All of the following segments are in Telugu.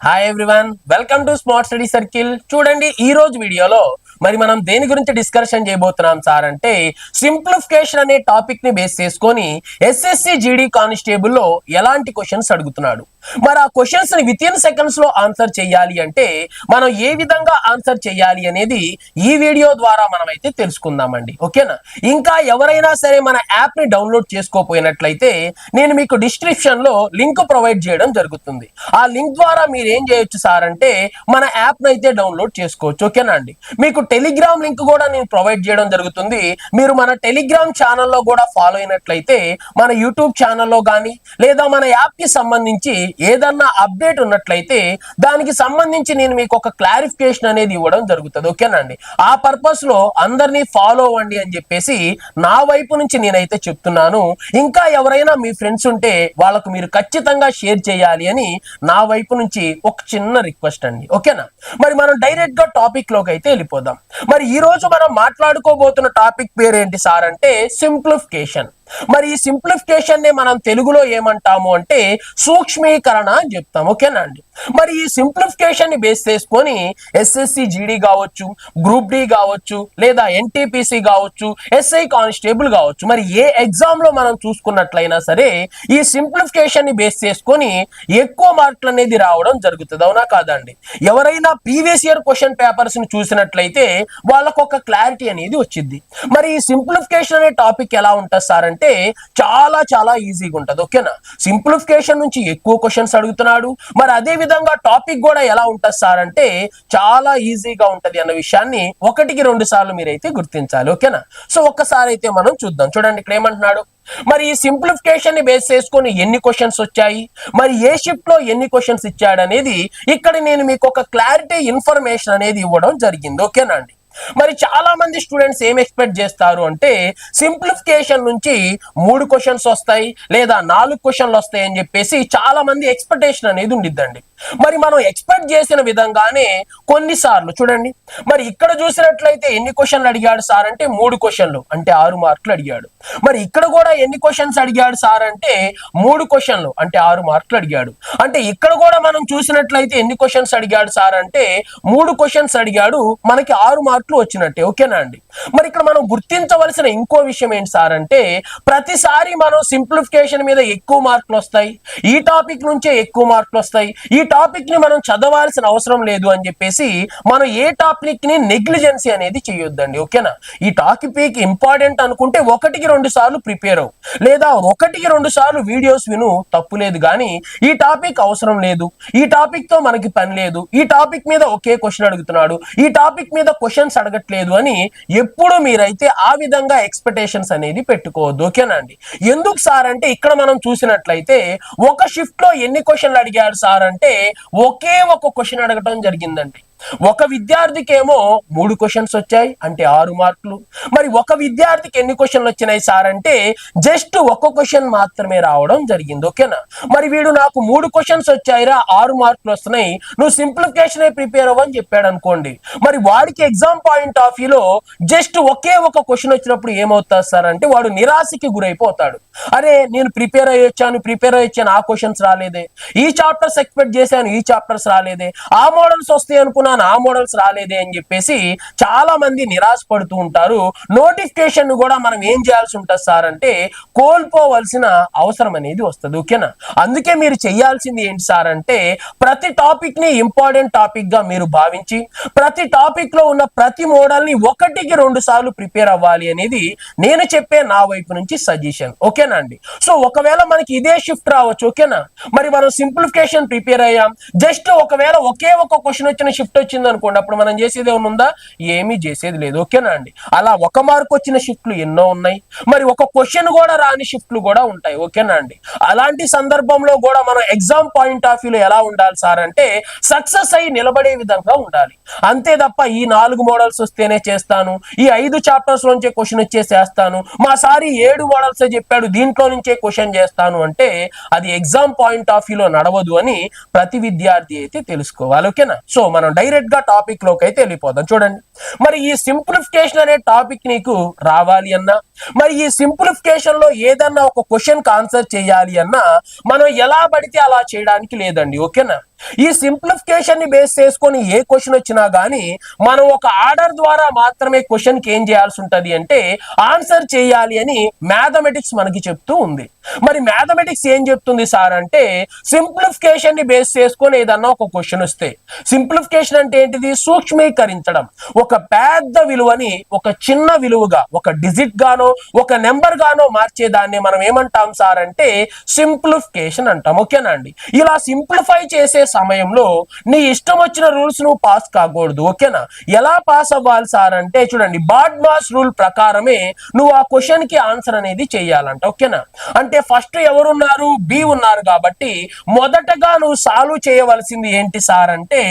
Hi everyone, welcome to smart study circle. చూడండి, ఈ రోజు వీడియోలో మరి మనం దేని గురించి డిస్కషన్ చేయబోతున్నాం సార్ అంటే సింప్లిఫికేషన్ అనే టాపిక్ ని బేస్ చేసుకొని ఎస్ఎస్సి జీడీ కానిస్టేబుల్ లో ఎలాంటి క్వశ్చన్స్ అడుగుతున్నాడు, మరి ఆ క్వశ్చన్స్ ని విత్ ఇన్ సెకండ్స్ లో ఆన్సర్ చేయాలి అంటే మనం ఏ విధంగా ఆన్సర్ చేయాలి అనేది ఈ వీడియో ద్వారా మనం అయితే తెలుసుకుందామండి. ఓకేనా? ఇంకా ఎవరైనా సరే మన యాప్ ని డౌన్లోడ్ చేసుకోపోయినట్లయితే నేను మీకు డిస్క్రిప్షన్ లో లింక్ ప్రొవైడ్ చేయడం జరుగుతుంది. ఆ లింక్ ద్వారా మీరు ఏం చేయొచ్చు సార్ అంటే మన యాప్ ని అయితే డౌన్లోడ్ చేసుకోవచ్చు. ఓకేనా అండి? మీకు టెలిగ్రామ్ లింక్ కూడా నేను ప్రొవైడ్ చేయడం జరుగుతుంది. మీరు మన టెలిగ్రామ్ ఛానల్లో కూడా ఫాలో అయినట్లయితే మన యూట్యూబ్ ఛానల్లో కానీ లేదా మన యాప్ కి సంబంధించి ఏదన్నా అప్డేట్ ఉన్నట్లయితే దానికి సంబంధించి నేను మీకు ఒక క్లారిఫికేషన్ అనేది ఇవ్వడం జరుగుతుంది. ఓకేనా అండి? ఆ పర్పస్ లో అందరినీ ఫాలో అవ్వండి అని చెప్పేసి నా వైపు నుంచి నేనైతే చెప్తున్నాను. ఇంకా ఎవరైనా మీ ఫ్రెండ్స్ ఉంటే వాళ్ళకు మీరు ఖచ్చితంగా షేర్ చేయాలి అని నా వైపు నుంచి ఒక చిన్న రిక్వెస్ట్ అండి. ఓకేనా? మరి మనం డైరెక్ట్ గా టాపిక్ లోకి అయితే వెళ్ళిపోదాం. మరి ఈ రోజు మనం మాట్లాడుకోబోతున్న టాపిక్ పేరు ఏంటి సార్ అంటే సింప్లిఫికేషన్. మరి ఈ సింప్లిఫికేషన్ ని మనం తెలుగులో ఏమంటాము అంటే సూక్ష్మీకరణ అని చెప్తాం. ఓకేనా అండి? మరి ఈ సింప్లిఫికేషన్ ని బేస్ చేసుకొని ఎస్ఎస్సి జీడీ కావచ్చు, గ్రూప్ డి కావచ్చు, లేదా ఎన్టీపీసీ కావచ్చు, ఎస్ఐ కానిస్టేబుల్ కావచ్చు, మరి ఏ ఎగ్జామ్ లో మనం చూసుకున్నట్లయినా సరే ఈ సింప్లిఫికేషన్ ని బేస్ చేసుకొని ఎక్కువ మార్కులు అనేది రావడం జరుగుతుంది. అవునా కాదండి? ఎవరైనా ప్రీవియస్ ఇయర్ క్వశ్చన్ పేపర్స్ ని చూసినట్లయితే వాళ్ళకు ఒక క్లారిటీ అనేది వచ్చింది. మరి ఈ సింప్లిఫికేషన్ అనే టాపిక్ ఎలా ఉంటుంది సార్ అంటే చాలా చాలా ఈజీగా ఉంటుంది. ఓకేనా? సింప్లిఫికేషన్ నుంచి ఎక్కువ క్వశ్చన్స్ అడుగుతున్నాడు. మరి అదే విధంగా టాపిక్ కూడా ఎలా ఉంటుంది సార్ అంటే చాలా ఈజీగా ఉంటది అన్న విషయాన్ని ఒకటికి రెండు సార్లు మీరైతే గుర్తించాలి. ఓకేనా? సో ఒక్కసారి అయితే మనం చూద్దాం. చూడండి, ఇక్కడ ఏమంటున్నాడు, మరి ఈ సింప్లిఫికేషన్ ని బేస్ చేసుకొని ఎన్ని క్వశ్చన్స్ వచ్చాయి, మరి ఏ షిఫ్ట్ లో ఎన్ని క్వశ్చన్స్ ఇచ్చాడు అనేది ఇక్కడ నేను మీకు ఒక క్లారిటీ ఇన్ఫర్మేషన్ అనేది ఇవ్వడం జరిగింది. ఓకేనా అండి? మరి చాలా మంది స్టూడెంట్స్ ఏం ఎక్స్పెక్ట్ చేస్తారు అంటే సింప్లిఫికేషన్ నుంచి 3 క్వశ్చన్స్ వస్తాయి లేదా 4 క్వశ్చన్లు వస్తాయి అని చెప్పేసి చాలా మంది ఎక్స్పెక్టేషన్ అనేది ఉండిద్దండి. మరి మనం ఎక్స్పెక్ట్ చేసిన విధంగానే కొన్నిసార్లు చూడండి, మరి ఇక్కడ చూసినట్లయితే ఎన్ని క్వశ్చన్లు అడిగాడు సార్ అంటే 3 క్వశ్చన్లు అంటే 6 మార్కులు అడిగాడు. మరి ఇక్కడ కూడా ఎన్ని క్వశ్చన్స్ అడిగాడు సార్ అంటే 3 క్వశ్చన్లు అంటే 6 మార్కులు అడిగాడు. అంటే ఇక్కడ కూడా మనం చూసినట్లయితే ఎన్ని క్వశ్చన్స్ అడిగాడు సార్ అంటే 3 క్వశ్చన్స్ అడిగాడు, మనకి 6 మార్కులు వచ్చినట్టే. ఓకేనా అండి? మరి ఇక్కడ మనం గుర్తించవలసిన ఇంకో విషయం ఏంటి సార్ అంటే ప్రతిసారి మనం సింప్లిఫికేషన్ మీద ఎక్కువ మార్కులు వస్తాయి, ఈ టాపిక్ నుంచే ఎక్కువ మార్కులు వస్తాయి, ఈ టాపిక్ ని మనం చదవాల్సిన అవసరం లేదు అని చెప్పేసి మనం ఏ టాపిక్ ని నెగ్లిజెన్సీ అనేది చేయొద్దండి. ఓకేనా? ఈ టాపిక్ ఇంపార్టెంట్ అనుకుంటే 1-2 సార్లు ప్రిపేర్ అవ్వు, లేదా 1-2 సార్లు వీడియోస్ విను, తప్పు లేదు. కానీ ఈ టాపిక్ అవసరం లేదు, ఈ టాపిక్ తో మనకి పని లేదు, ఈ టాపిక్ మీద ఒకే క్వశ్చన్ అడుగుతున్నాడు, ఈ టాపిక్ మీద క్వశ్చన్స్ అడగట్లేదు అని ఎప్పుడు మీరైతే ఆ విధంగా ఎక్స్పెక్టేషన్స్ అనేది పెట్టుకోవద్దు. ఓకేనా అండి? ఎందుకు సార్ అంటే ఇక్కడ మనం చూసినట్లయితే ఒక షిఫ్ట్ లో ఎన్ని క్వశ్చన్లు అడిగాడు సార్ అంటే ఒకే ఒక క్వశ్చన్ అడగటం జరిగిందండి. ఒక విద్యార్థికి ఏమో 3 క్వశ్చన్స్ వచ్చాయి అంటే 6 మార్కులు. మరి ఒక విద్యార్థికి ఎన్ని క్వశ్చన్లు వచ్చినాయి సార్ అంటే జస్ట్ ఒక క్వశ్చన్ మాత్రమే రావడం జరిగింది. ఓకేనా? మరి వీడు నాకు 3 క్వశ్చన్స్ వచ్చాయిరా, 6 మార్కులు వస్తున్నాయి, నువ్వు సింప్లిఫికేషన్ ప్రిపేర్ అవ్వని చెప్పాడు అనుకోండి. మరి వాడికి ఎగ్జామ్ పాయింట్ ఆఫ్ వ్యూలో జస్ట్ ఒకే ఒక క్వశ్చన్ వచ్చినప్పుడు ఏమవుతారు సార్ అంటే వాడు నిరాశకి గురైపోతాడు. అరే, నేను ప్రిపేర్ అయ్యొచ్చాను, ఆ క్వశ్చన్స్ రాలేదే, ఈ చాప్టర్స్ ఎక్స్పెక్ట్ చేశాను, ఈ చాప్టర్స్ రాలేదే, ఆ మోడల్స్ వస్తాయి అనుకున్నాను, ఆ మోడల్స్ రాలేదే అని చెప్పేసి చాలా మంది నిరాశ పడుతూ ఉంటారు. నోటిఫికేషన్ కూడా మనం ఏం చేయాల్సి ఉంటుంది సార్ అంటే కోల్పోవలసిన అవసరం అనేది వస్తుంది. ఓకేనా? అందుకే మీరు చేయాల్సింది ఏంటి సార్ అంటే ప్రతి టాపిక్ ని ఇంపార్టెంట్ టాపిక్ గా మీరు భావించి ప్రతి టాపిక్ లో ఉన్న ప్రతి మోడల్ ని 1-2 సార్లు ప్రిపేర్ అవ్వాలి అనేది నేను చెప్పే నా వైపు నుంచి సజెషన్. ఓకేనా అండి? సో ఒకవేళ మనకి ఇదే షిఫ్ట్ రావచ్చు. ఓకేనా? మరి మనం సింప్లిఫికేషన్ ప్రిపేర్ అయ్యాం, జస్ట్ ఒకవేళ ఒకే ఒక క్వశ్చన్ వచ్చిన షిఫ్ట్ వచ్చింది అనుకోండి, అప్పుడు మనం చేసేది ఏమైనా ఉందా? ఏమీ చేసేది లేదు. ఓకేనా అండి? అలా ఒక మార్క్ వచ్చిన షిఫ్ట్లు ఎన్నో ఉన్నాయి, మరి ఒక క్వశ్చన్ కూడా రాని షిఫ్ట్లు కూడా ఉంటాయి. ఓకేనా అండి? అలాంటి సందర్భంలో కూడా మనం ఎగ్జామ్ పాయింట్ ఆఫ్ వ్యూలో ఎలా ఉండాలి సార్ అంటే సక్సెస్ అయ్యి నిలబడే విధంగా ఉండాలి. అంతే తప్ప ఈ 4 మోడల్స్ వస్తేనే చేస్తాను, ఈ 5 చాప్టర్స్ నుంచే క్వశ్చన్ వచ్చేసేస్తాను, మా సారి 7 మోడల్స్ చెప్పాడు దీంట్లో నుంచే క్వశ్చన్ చేస్తాను అంటే అది ఎగ్జామ్ పాయింట్ ఆఫ్ వ్యూలో నడవదు అని ప్రతి విద్యార్థి అయితే తెలుసుకోవాలి. ఓకేనా? సో మనం డైరెక్ట్ గా టాపిక్ లోకి అయితే వెళ్ళిపోదాం. చూడండి, మరి ఈ సింప్లిఫికేషన్ అనే టాపిక్ నీకు రావాలి అన్నా, మరి ఈ సింప్లిఫికేషన్ లో ఏదన్నా ఒక క్వశ్చన్ కి ఆన్సర్ చేయాలి అన్నా మనం ఎలా పడితే అలా చేయడానికి లేదండి. ఓకేనా? ఈ సింప్లిఫికేషన్ ని బేస్ చేసుకొని ఏ క్వశ్చన్ వచ్చినా గానీ మనం ఒక ఆర్డర్ ద్వారా మాత్రమే క్వశ్చన్ కి ఏం చేయాల్సి ఉంటది అంటే ఆన్సర్ చేయాలి అని మ్యాథమెటిక్స్ మనకి చెప్తూ ఉంది. మరి మ్యాథమెటిక్స్ ఏం చెప్తుంది సార్ అంటే సింప్లిఫికేషన్ ని బేస్ చేసుకొని ఏదన్నా ఒక క్వశ్చన్ వస్తే, సింప్లిఫికేషన్ అంటే ఏంటిది? సూక్ష్మీకరించడం. ఒక పెద్ద విలువని ఒక చిన్న విలువగా, ఒక డిజిట్ గానో ఒక నెంబర్ గానో మార్చేదాన్ని మనం ఏమంటాం సార్ అంటే సింప్లిఫికేషన్ అంటాం. ఓకేనా అండి? ఇలా సింప్లిఫై చేసే సమయంలో నీ ఇష్టం వచ్చిన రూల్స్ నువ్వు పాస్ కాకూడదు. ఓకేనా? ఎలా పాస్ అవ్వాలి సార్ అంటే చూడండి, బాడ్మాస్ రూల్ ప్రకారమే నువ్వు ఆ క్వశ్చన్ కి ఆన్సర్ అనేది చేయాలంట. ఓకేనా? అంటే ఫస్ట్ ఎవరున్నారు? బి ఉన్నారు కాబట్టి మొదటగా నువ్వు సాల్వ్ చేయవలసింది ఏంటి సార్ అంటే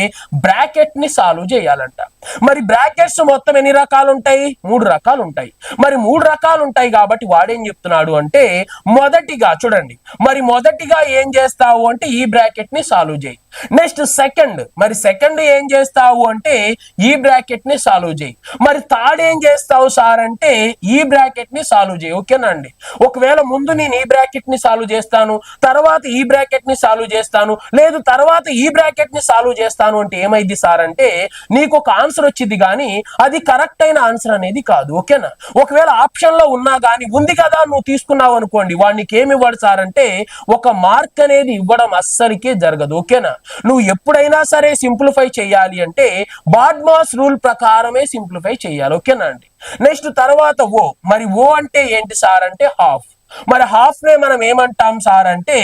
బ్రాకెట్ ని సాల్వ్ చేయాలంట. మరి బ్రాకెట్స్ మొత్తం ఎన్ని రకాలు ఉంటాయి? 3 రకాలు ఉంటాయి. మరి 3 రకాలు ఉంటాయి కాబట్టి వాడేం చెప్తున్నాడు అంటే మొదటిగా చూడండి, మరి మొదటిగా ఏం చేస్తావు అంటే ఈ బ్రాకెట్ ని సాల్వ్ చేయి. నెక్స్ట్ సెకండ్, మరి సెకండ్ ఏం చేస్తావు అంటే ఈ బ్రాకెట్ ని సాల్వ్ చేయి. మరి థర్డ్ ఏం చేస్తావు సార్ అంటే ఈ బ్రాకెట్ ని సాల్వ్ చేయి. ఓకేనా అండి? ఒకవేళ ముందు నేను ఈ బ్రాకెట్ ని సాల్వ్ చేస్తాను, తర్వాత ఈ బ్రాకెట్ ని సాల్వ్ చేస్తాను, లేదు తర్వాత ఈ బ్రాకెట్ ని సాల్వ్ చేస్తాను అంటే ఏమైంది సార్ అంటే నీకు ఒక ఆన్సర్ వచ్చింది కానీ అది కరెక్ట్ అయిన ఆన్సర్ అనేది కాదు. ఓకేనా? ఒకవేళ ఆప్షన్ లో ఉన్నా కానీ ఉంది కదా నువ్వు తీసుకున్నావు అనుకోండి, వాడికి ఏమి ఇవ్వడు సార్ అంటే ఒక మార్క్ అనేది ఇవ్వడం అస్సలకే జరగదు. ఓకేనా? నువ్వు ఎప్పుడైనా సరే సింప్లిఫై చేయాలి అంటే బాడ్మాస్ రూల్ ప్రకారమే సింప్లిఫై చేయాలి. ఓకేనా అండి? నెక్స్ట్ తర్వాత ఓ, మరి ఓ అంటే ఏంటి సార్ అంటే హాఫ్. మరి హాఫ్ నే మనం ఏమంటాం సార్ అంటే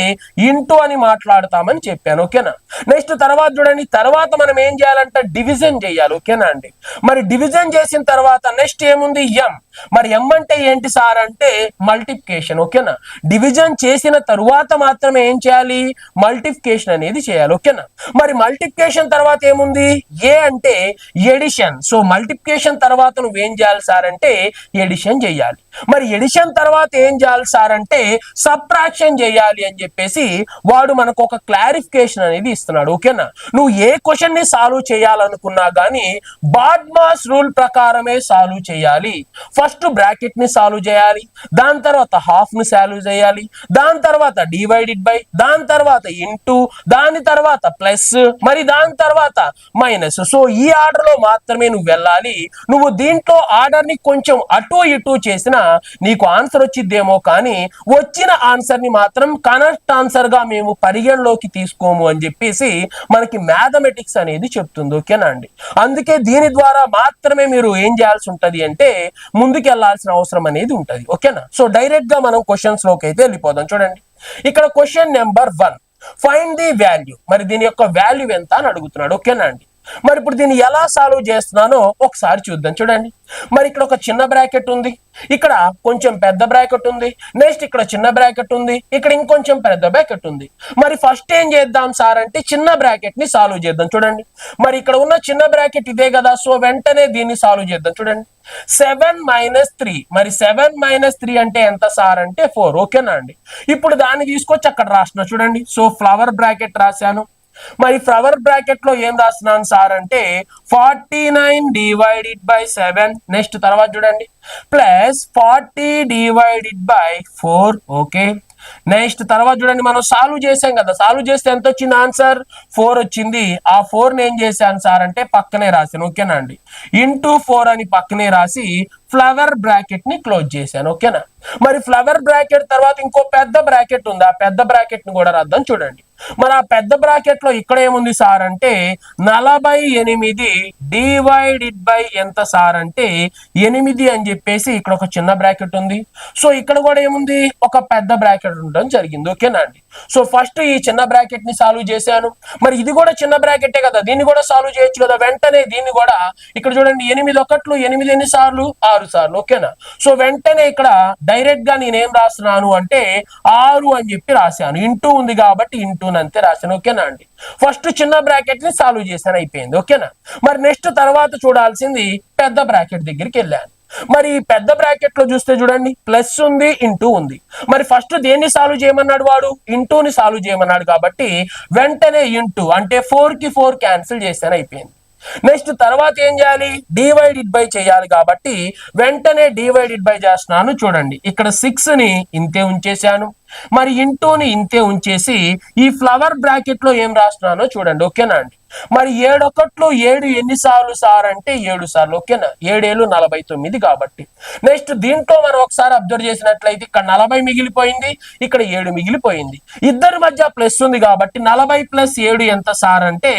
ఇంటూ అని మాట్లాడతామని చెప్పాను. ఓకేనా? నెక్స్ట్ తర్వాత చూడండి, తర్వాత మనం ఏం చేయాలంటే డివిజన్ చేయాలి. ఓకేనా అండి? మరి డివిజన్ చేసిన తర్వాత నెక్స్ట్ ఏముంది? ఎం. మరి ఎం అంటే ఏంటి సార్ అంటే మల్టిప్లికేషన్. ఓకేనా? డివిజన్ చేసిన తరువాత మాత్రమే ఏం చేయాలి? మల్టిప్లికేషన్ అనేది చేయాలి. ఓకేనా? మరి మల్టిప్లికేషన్ తర్వాత ఏముంది? ఏ అంటే ఎడిషన్. సో మల్టిప్లికేషన్ తర్వాత నువ్వేం చేయాలి సార్ అంటే ఎడిషన్ చేయాలి. మరి ఎడిషన్ తర్వాత ఏం చేయాలి సార్ అంటే సబ్ట్రాక్షన్ చేయాలి అని చెప్పేసి వాడు మనకు ఒక క్లారిఫికేషన్ అనేది ఇస్తున్నాడు. ఓకేనా? నువ్వు ఏ క్వశ్చన్ ని సాల్వ్ చేయాలనుకున్నా గానీ బాడ్మాస్ రూల్ ప్రకారమే సాల్వ్ చేయాలి. ఫస్ట్ బ్రాకెట్ ని సాల్వ్ చేయాలి, దాని తర్వాత హాఫ్ ని సాల్వ్ చేయాలి, దాని తర్వాత డివైడెడ్ బై, దాని తర్వాత ఇంటూ, దాని తర్వాత ప్లస్, మరి దాని తర్వాత మైనస్. సో ఈ ఆర్డర్ లో మాత్రమే నువ్వు వెళ్ళాలి. నువ్వు దీంట్లో ఆర్డర్ ని కొంచెం అటు ఇటు చేసినా నీకు ఆన్సర్ వచ్చిద్దేమో కానీ వచ్చిన ఆన్సర్ ని మాత్రం కరెక్ట్ ఆన్సర్ గా మేము పరిగణలోకి తీసుకోము అని చెప్పేసి మనకి మ్యాథమెటిక్స్ అనేది చెప్తుంది. ఓకేనా అండి? అందుకే దీని ద్వారా మాత్రమే మీరు ఏం చేయాల్సి ఉంటది అంటే ముందుకు వెళ్లాల్సిన అవసరం అనేది ఉంటది. ఓకేనా? సో డైరెక్ట్ గా మనం క్వశ్చన్స్ లోకి అయితే వెళ్ళిపోదాం. చూడండి, ఇక్కడ question number 1, find the value. మరి దీని యొక్క వాల్యూ ఎంత అని అడుగుతున్నాడు. ఓకేనా అండి? మరి ఇప్పుడు దీన్ని ఎలా సాల్వ్ చేస్తున్నానో ఒకసారి చూద్దాం. చూడండి, మరి ఇక్కడ ఒక చిన్న బ్రాకెట్ ఉంది, ఇక్కడ కొంచెం పెద్ద బ్రాకెట్ ఉంది, నెక్స్ట్ ఇక్కడ చిన్న బ్రాకెట్ ఉంది, ఇక్కడ ఇంకొంచెం పెద్ద బ్రాకెట్ ఉంది. మరి ఫస్ట్ ఏం చేద్దాం సార్ అంటే చిన్న బ్రాకెట్ ని సాల్వ్ చేద్దాం. చూడండి, మరి ఇక్కడ ఉన్న చిన్న బ్రాకెట్ ఇదే కదా, సో వెంటనే దీన్ని సాల్వ్ చేద్దాం. చూడండి, 7 - 3. మరి 7 - 3 అంటే ఎంత సార్ అంటే 4. ఓకేనా అండి? ఇప్పుడు దాన్ని తీసుకొచ్చి అక్కడ రాసిన. చూడండి, సో ఫ్లవర్ బ్రాకెట్ రాశాను. మరి ఫ్లవర్ బ్రాకెట్ లో ఏం రాస్తున్నాను సార్ అంటే 49 డివైడెడ్ బై 7. నెక్స్ట్ తర్వాత చూడండి plus 40 divided by 4. Okay, next తర్వాత చూడండి మనం సాల్వ్ చేసాం కదా, సాల్వ్ చేస్తే ఎంత వచ్చింది? ఆన్సర్ 4 వచ్చింది. ఆ 4 ని ఏం చేశాను సార్ అంటే పక్కనే రాశాను. ఓకేనా అండి? ఇంటూ 4 అని పక్కనే రాసి ఫ్లవర్ బ్రాకెట్ ని క్లోజ్ చేశాను. ఓకేనా? మరి ఫ్లవర్ బ్రాకెట్ తర్వాత ఇంకో పెద్ద బ్రాకెట్ ఉంది, ఆ పెద్ద బ్రాకెట్ ని కూడా రాద్దాం. చూడండి, మరి ఆ పెద్ద బ్రాకెట్ లో ఇక్కడ ఏముంది సార్ అంటే 48 డివైడెడ్ బై ఎంత సార్ అంటే 8 అని చెప్పేసి ఇక్కడ ఒక చిన్న బ్రాకెట్ ఉంది. సో ఇక్కడ కూడా ఏముంది? ఒక పెద్ద బ్రాకెట్ ఉండడం జరిగింది. ఓకేనా అండి? సో ఫస్ట్ ఈ చిన్న బ్రాకెట్ ని సాల్వ్ చేశాను. మరి ఇది కూడా చిన్న బ్రాకెటే కదా, దీన్ని కూడా సాల్వ్ చేయొచ్చు కదా. వెంటనే దీన్ని కూడా ఇక్కడ చూడండి 8 ఒకట్లు 8 ఎన్ని సార్లు? 6 సార్లు. ఓకేనా? సో వెంటనే ఇక్కడ డైరెక్ట్ గా నేనేం రాస్తున్నాను అంటే 6 అని చెప్పి రాశాను. ఇంటూ ఉంది కాబట్టి ఇంటూ అంతే రాశాను. ఓకేనా అండి? ఫస్ట్ చిన్న బ్రాకెట్ ని సాల్వ్ చేశాను, అయిపోయింది. ఓకేనా? మరి నెక్స్ట్ తర్వాత చూడాల్సింది పెద్ద బ్రాకెట్ దగ్గరికి వెళ్ళాను. మరి పెద్ద బ్రాకెట్ లో చూస్తే చూడండి ప్లస్ ఉంది, ఇంటూ ఉంది. మరి ఫస్ట్ దేన్ని సాల్వ్ చేయమన్నాడు వాడు? ఇంటూని సాల్వ్ చేయమన్నాడు కాబట్టి వెంటనే ఇంటూ అంటే 4 కి 4 క్యాన్సిల్ చేశాను, అయిపోయింది. నెక్స్ట్ తర్వాత ఏం చేయాలి? డివైడెడ్ బై చేయాలి కాబట్టి వెంటనే డివైడెడ్ బై చేస్తున్నాను. చూడండి, ఇక్కడ 6 ని ఇంతే ఉంచేశాను. మరి ఇంటూని ఇంతే ఉంచేసి ఈ ఫ్లవర్ బ్రాకెట్ లో ఏం రాస్తున్నానో చూడండి, ఓకేనా అండి. మరి 7 7 ఎన్నిసార్లు సార్ అంటే 7 సార్లు, ఓకేనా. 7 49 కాబట్టి. నెక్స్ట్ దీంట్లో మనం ఒకసారి అబ్జర్వ్ చేసినట్లయితే ఇక్కడ 40 మిగిలిపోయింది, ఇక్కడ 7 మిగిలిపోయింది. ఇద్దరి మధ్య ప్లస్ ఉంది కాబట్టి 40 + 7 ఎంత సార్ అంటే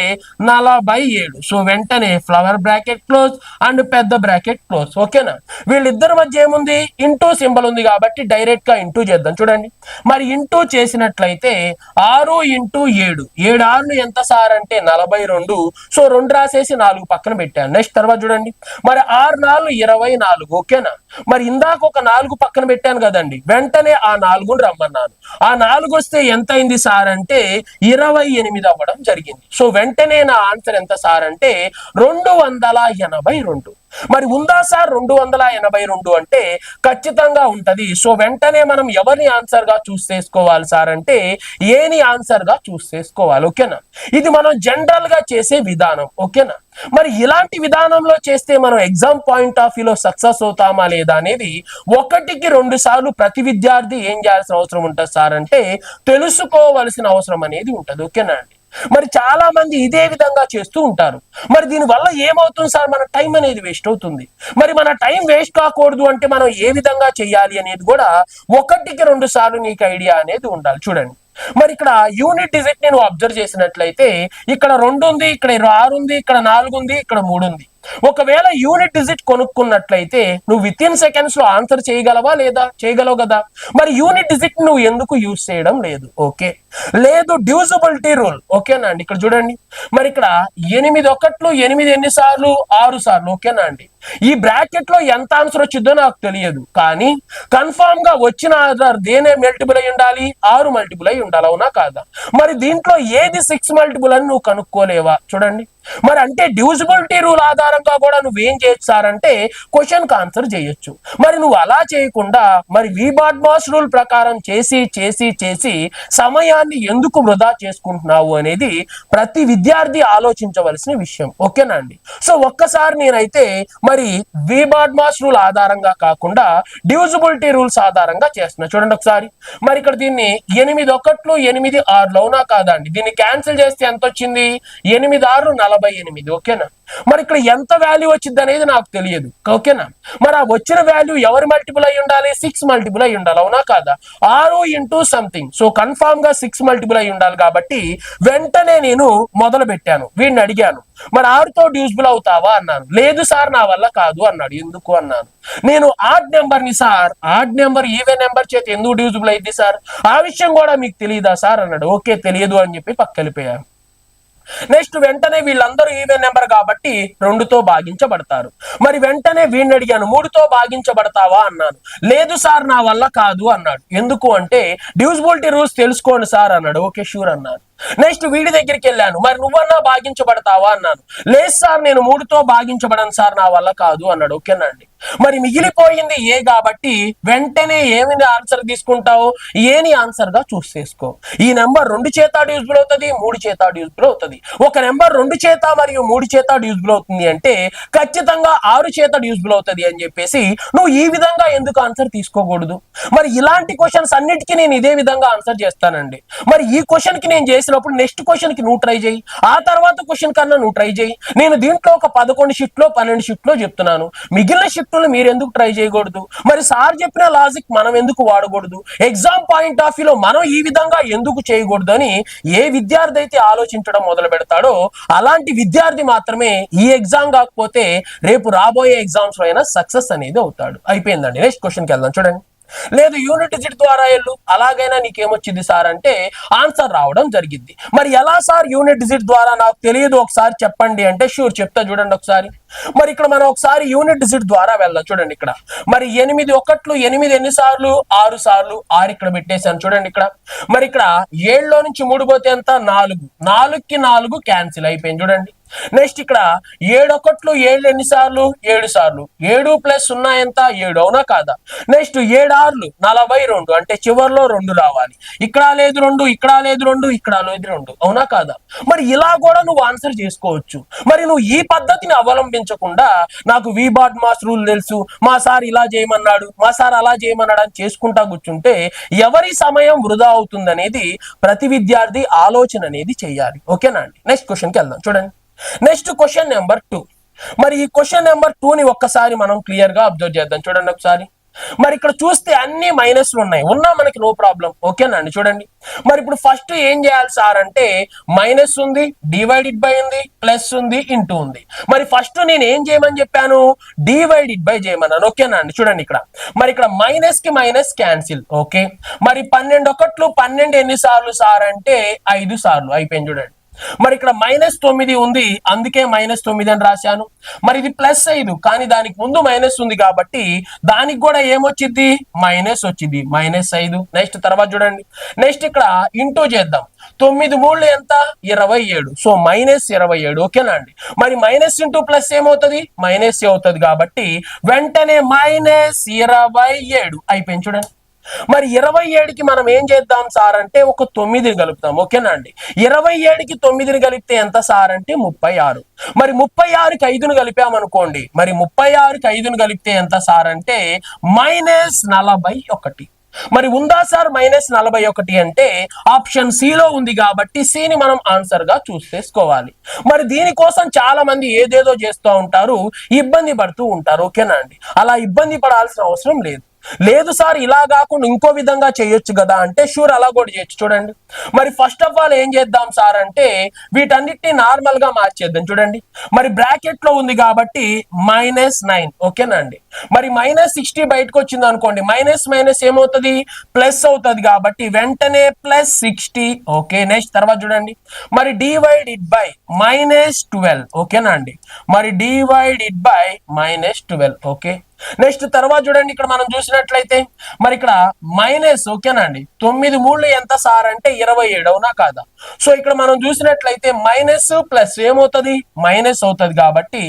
47. సో వెంటనే ఫ్లవర్ బ్రాకెట్ క్లోజ్ అండ్ పెద్ద బ్రాకెట్ క్లోజ్, ఓకేనా. వీళ్ళిద్దరి మధ్య ఏముంది, ఇంటూ సింబల్ ఉంది కాబట్టి డైరెక్ట్ గా ఇంటూ చేద్దాం చూడండి. మరి ఇంటూ చేసినట్లయితే 6 × 7, 7 6 ఎంత సార్ అంటే 42. సో 2 రాసేసి 4 పక్కన పెట్టాను. నెక్స్ట్ తర్వాత చూడండి, మరి 6 4 24, ఓకేనా. మరి ఇందాక ఒక 4 పక్కన పెట్టాను కదండి, వెంటనే ఆ 4ని రమ్మన్నాను. ఆ 4 వస్తే ఎంత అయింది సార్ అంటే 28 అవ్వడం జరిగింది. సో వెంటనే నా ఆన్సర్ ఎంత సార్ అంటే 282. మరి ఉందా సార్ 282 అంటే ఖచ్చితంగా ఉంటది. సో వెంటనే మనం ఎవరిని ఆన్సర్ గా చూస్ చేసుకోవాలి సార్ అంటే ఏని ఆన్సర్ గా చూస్ చేసుకోవాలి, ఓకేనా. ఇది మనం జనరల్ గా చేసే విధానం, ఓకేనా. మరి ఇలాంటి విధానంలో చేస్తే మనం ఎగ్జామ్ పాయింట్ ఆఫ్ వ్యూలో సక్సెస్ అవుతామా లేదా అనేది 1కి 2 సార్లు ప్రతి విద్యార్థి ఏం చేయాల్సిన అవసరం ఉంటుంది సార్ అంటే తెలుసుకోవలసిన అవసరం అనేది ఉంటుంది, ఓకేనా అండి. మరి చాలా మంది ఇదే విధంగా చేస్తూ ఉంటారు. మరి దీని వల్ల ఏమవుతుంది సార్, మన టైం అనేది వేస్ట్ అవుతుంది. మరి మన టైం వేస్ట్ కాకూడదు అంటే మనం ఏ విధంగా చేయాలి అనేది కూడా 1కి 2 సార్లు నీకు ఐడియా అనేది ఉండాలి. చూడండి, మరి ఇక్కడ యూనిట్ డిజిట్ నేను అబ్జర్వ్ చేసినట్లయితే ఇక్కడ 2 ఉంది, ఇక్కడ 6 ఉంది, ఇక్కడ 4 ఉంది, ఇక్కడ 3 ఉంది. ఒకవేళ యూనిట్ డిజిట్ కొనుక్కున్నట్లయితే నువ్వు విత్ ఇన్ సెకండ్స్ లో ఆన్సర్ చేయగలవా లేదా, చేయగలవు కదా. మరి యూనిట్ డిజిట్ నువ్వు ఎందుకు యూజ్ చేయడం లేదు, ఓకే. లేదు డివిజిబిలిటీ రూల్, ఓకేనా అండి. ఇక్కడ చూడండి, మరి ఇక్కడ 8 1 8 ఎన్నిసార్లు 6 సార్లు, ఓకేనా అండి. ఈ బ్రాకెట్ లో ఎంత ఆన్సర్ వచ్చిందో నాకు తెలియదు, కానీ కన్ఫామ్ గా వచ్చిన ఆన్సర్ దేనే మల్టిపుల్ అయి ఉండాలి, 6 మల్టిపుల్ అయి ఉండాలి, అవునా కాదా. మరి దీంట్లో ఏది 6 మల్టిపుల్ అని నువ్వు కనుక్కోలేవా, చూడండి. మరి అంటే డివిజిబిలిటీ రూల్ ఆధారంగా కూడా నువ్వేం చేయొచ్చు సార్ అంటే క్వశ్చన్ కి ఆన్సర్ చేయొచ్చు. మరి నువ్వు అలా చేయకుండా మరి వీబాడ్మాస్ రూల్ ప్రకారం చేసి చేసి చేసి సమయాన్ని ఎందుకు వృధా చేసుకుంటున్నావు అనేది ప్రతి విద్యార్థి ఆలోచించవలసిన విషయం, ఓకేనా అండి. సో ఒక్కసారి నేనైతే మరి వీబాడ్మాస్ రూల్ ఆధారంగా కాకుండా డివిజిబిలిటీ రూల్స్ ఆధారంగా చేస్తున్నా. చూడండి ఒకసారి, మరి ఇక్కడ దీన్ని 8 1 8 6 అవునా కాదా అండి. దీన్ని క్యాన్సిల్ చేస్తే ఎంత వచ్చింది, 8 6 48, ఓకేనా. మరి ఇక్కడ ఎంత వాల్యూ వచ్చింది అనేది నాకు తెలియదు, ఓకేనా. మరి ఆ వచ్చిన వాల్యూ ఎవరు మల్టిపుల్ అయి ఉండాలి, 6 మల్టిపుల్ అయి ఉండాలి, అవునా కాదా. 6 × సంథింగ్, సో కన్ఫామ్ గా 6 మల్టిపుల్ అయి ఉండాలి కాబట్టి వెంటనే నేను మొదలు పెట్టాను. వీడిని అడిగాను, మరి 6తో డివిజిబుల్ అవుతావా అన్నాను. లేదు సార్ నా వల్ల కాదు అన్నాడు. ఎందుకు అన్నాను. నేను ఆడ్ నెంబర్ ని sir, odd number even number చేత ఎందుకు డివిజిబుల్ అయింది సార్, ఆ విషయం కూడా మీకు తెలియదా సార్ అన్నాడు. ఓకే తెలియదు అని చెప్పి పక్కకెళ్ళిపోయాను. నెక్స్ట్ వెంటనే వీళ్ళందరూ ఈవెన్ నెంబర్ కాబట్టి 2తో భాగించబడతారు. మరి వెంటనే వీడిని అడిగాను, 3తో భాగించబడతావా అన్నాను. లేదు సార్ నా వల్ల కాదు అన్నాడు. ఎందుకు అంటే డివిజిబిలిటీ రూల్స్ తెలుసుకోండి సార్ అన్నాడు. ఓకే షూర్ అన్నాను. నెక్స్ట్ వీడి దగ్గరికి వెళ్ళాను, మరి నువ్వన్నా భాగించబడతావా అన్నాను. లేదు సార్ నేను 3తో భాగించబడను సార్ నా వల్ల కాదు అన్నాడు. ఓకేనండి. మరి మిగిలిపోయింది ఏ కాబట్టి వెంటనే ఏమిని ఆన్సర్ తీసుకుంటావు, ఏని ఆన్సర్ గా చూస్ చేసుకో. ఈ నెంబర్ 2 చేత డివిజిబుల్ అవుతుంది, 3 చేత డివిజిబుల్ అవుతుంది. ఒక నెంబర్ 2 చేత మరియు 3 చేత డివిజిబుల్ అవుతుంది అంటే ఖచ్చితంగా 6 చేత డివిజిబుల్ అవుతుంది అని చెప్పేసి నువ్వు ఈ విధంగా ఎందుకు ఆన్సర్ తీసుకోకూడదు. మరి ఇలాంటి క్వశ్చన్స్ అన్నిటికీ నేను ఇదే విధంగా ఆన్సర్ చేస్తానండి. మరి ఈ క్వశ్చన్ కి నేను చేసినప్పుడు నెక్స్ట్ క్వశ్చన్ కి నువ్వు ట్రై చేయి, ఆ తర్వాత క్వశ్చన్ కన్నా నువ్వు ట్రై చేయి. నేను దీంట్లో ఒక 11 షిఫ్ట్లో 12 షిఫ్ట్లో చెప్తున్నాను, మిగిలిన షిఫ్ట్ మీరు ఎందుకు ట్రై చేయకూడదు. మరి సార్ చెప్పిన లాజిక్ మనం ఎందుకు వాడకూడదు, ఎగ్జామ్ పాయింట్ ఆఫ్ వ్యూలో మనం ఈ విధంగా ఎందుకు చేయకూడదు అని ఏ విద్యార్థి అయితే ఆలోచించడం మొదలు పెడతాడో అలాంటి విద్యార్థి మాత్రమే ఈ ఎగ్జామ్ కాకపోతే రేపు రాబోయే ఎగ్జామ్స్ లో అయినా సక్సెస్ అనేది అవుతాడు. అయిపోయిందండి. నెక్స్ట్ క్వశ్చన్ కి వెళ్దాం. చూడండి, లేదు యూనిట్ డిజిట్ ద్వారా వెళ్ళు, అలాగైనా నీకేమొచ్చింది సార్ అంటే ఆన్సర్ రావడం జరిగింది. మరి ఎలా సార్ యూనిట్ డిజిట్ ద్వారా, నాకు తెలియదు ఒకసారి చెప్పండి అంటే షూర్ చెప్తా. చూడండి ఒకసారి, మరి ఇక్కడ మనం ఒకసారి యూనిట్ డిజిట్ ద్వారా వెళ్దాం. చూడండి ఇక్కడ మరి 8 1 8 ఎన్నిసార్లు 6 సార్లు, 6 ఇక్కడ పెట్టేశాను. చూడండి ఇక్కడ మరి ఇక్కడ 7లో నుంచి 3 పోతే ఎంత 4, 4కి 4 క్యాన్సిల్ అయిపోయింది. చూడండి నెక్స్ట్ ఇక్కడ 7 ఒకట్లు 7 ఎన్నిసార్లు 7 సార్లు 7 ప్లస్ 0 ఎంత 7 అవునా కాదా. నెక్స్ట్ 7 ఆర్లు 42 అంటే చివర్లో 2 రావాలి. ఇక్కడ లేదు 2, ఇక్కడ లేదు 2, ఇక్కడ లేదు 2 అవునా కాదా. మరి ఇలా కూడా నువ్వు ఆన్సర్ చేసుకోవచ్చు. మరి నువ్వు ఈ పద్ధతిని అవలంబించకుండా నాకు వి బాట్ మాస్ రూల్ తెలుసు, మా సార్ ఇలా చేయమన్నాడు, మా సార్ అలా చేయమన్నాడు అని చేసుకుంటా కూర్చుంటే ఎవరి సమయం వృధా అవుతుంది అనేది ప్రతి విద్యార్థి ఆలోచన అనేది చేయాలి. ఓకేనా అండి. నెక్స్ట్ క్వశ్చన్కి వెళ్దాం. చూడండి నెక్స్ట్ క్వశ్చన్ నెంబర్ 2. మరి ఈ క్వశ్చన్ నెంబర్ 2ని ఒక్కసారి మనం క్లియర్ గా అబ్జర్వ్ చేద్దాం. చూడండి ఒకసారి. మరి ఇక్కడ చూస్తే అన్ని మైనస్లు ఉన్నాయి, ఉన్నా మనకి నో ప్రాబ్లం. ఓకేనా అండి. చూడండి మరి ఇప్పుడు ఫస్ట్ ఏం చేయాలి సార్ అంటే మైనస్ ఉంది, డివైడెడ్ బై ఉంది, ప్లస్ ఉంది, ఇంటూ ఉంది. మరి ఫస్ట్ నేను ఏం చేయమని చెప్పాను, డివైడెడ్ బై చేయమన్నాను. ఓకేనా అండి. చూడండి ఇక్కడ మరి ఇక్కడ మైనస్ కి మైనస్ క్యాన్సిల్. ఓకే మరి 12 ఒకట్లు 12 ఎన్నిసార్లు సార్ అంటే 5 సార్లు అయిపోయింది. చూడండి మరి ఇక్కడ -9 ఉంది, అందుకే -9 అని రాశాను. మరి ఇది +5 కానీ దానికి ముందు మైనస్ ఉంది కాబట్టి దానికి కూడా ఏమొచ్చింది మైనస్ వచ్చింది, -5. నెక్స్ట్ తర్వాత చూడండి నెక్స్ట్ ఇక్కడ ఇంటూ చేద్దాం. 9 3 ఎంత 27, సో -27. ఓకేనా అండి. మరి మైనస్ ఇంటూ ప్లస్ ఏమవుతుంది మైనస్ అవుతుంది కాబట్టి వెంటనే -27 అయిపోయింది. చూడండి మరి 27కి మనం ఏం చేద్దాం సార్ అంటే ఒక 9ని కలుపుతాం. ఓకేనా అండి. 27కి 9ని కలిపితే ఎంత సార్ అంటే 36. మరి 36కి 5ను కలిపామనుకోండి, మరి 36కి 5ను కలిపితే ఎంత సార్ అంటే -41. మరి ఉందా సార్ -41 అంటే ఆప్షన్ సి లో ఉంది కాబట్టి సిని మనం ఆన్సర్ గా చూస్ చేసుకోవాలి. మరి దీనికోసం చాలా మంది ఏదేదో చేస్తూ ఉంటారు, ఇబ్బంది పడుతూ ఉంటారు. ఓకేనా అండి. అలా ఇబ్బంది పడాల్సిన అవసరం లేదు సార్ ఇలా కాకుండా ఇంకో విధంగా చేయొచ్చు కదా అంటే షూర్ అలా కూడా చేయొచ్చు. చూడండి మరి ఫస్ట్ ఆఫ్ ఆల్ ఏం చేద్దాం సార్ అంటే వీటన్నిటిని నార్మల్ గా మార్చేద్దాం. చూడండి మరి బ్రాకెట్ లో ఉంది కాబట్టి -9. ఓకేనా అండి. మరి -60 బయటకు వచ్చింది అనుకోండి, మైనస్ మైనస్ ఏమవుతుంది ప్లస్ అవుతుంది కాబట్టి వెంటనే +60. ఓకే నెక్స్ట్ తర్వాత చూడండి మరి డివైడెడ్ బై -12. ఓకేనా అండి. మరి డివైడెడ్ బై -12. ఓకే నెక్స్ట్ తర్వాత చూడండి ఇక్కడ మనం చూసినట్లయితే మరి ఇక్కడ మైనస్. ఓకేనా అండి. 9 3 ఎంత సార్ అంటే 27 అవునా కాదా. సో ఇక్కడ మనం చూసినట్లయితే మైనస్ ప్లస్ ఏమవుతుంది మైనస్ అవుతుంది కాబట్టి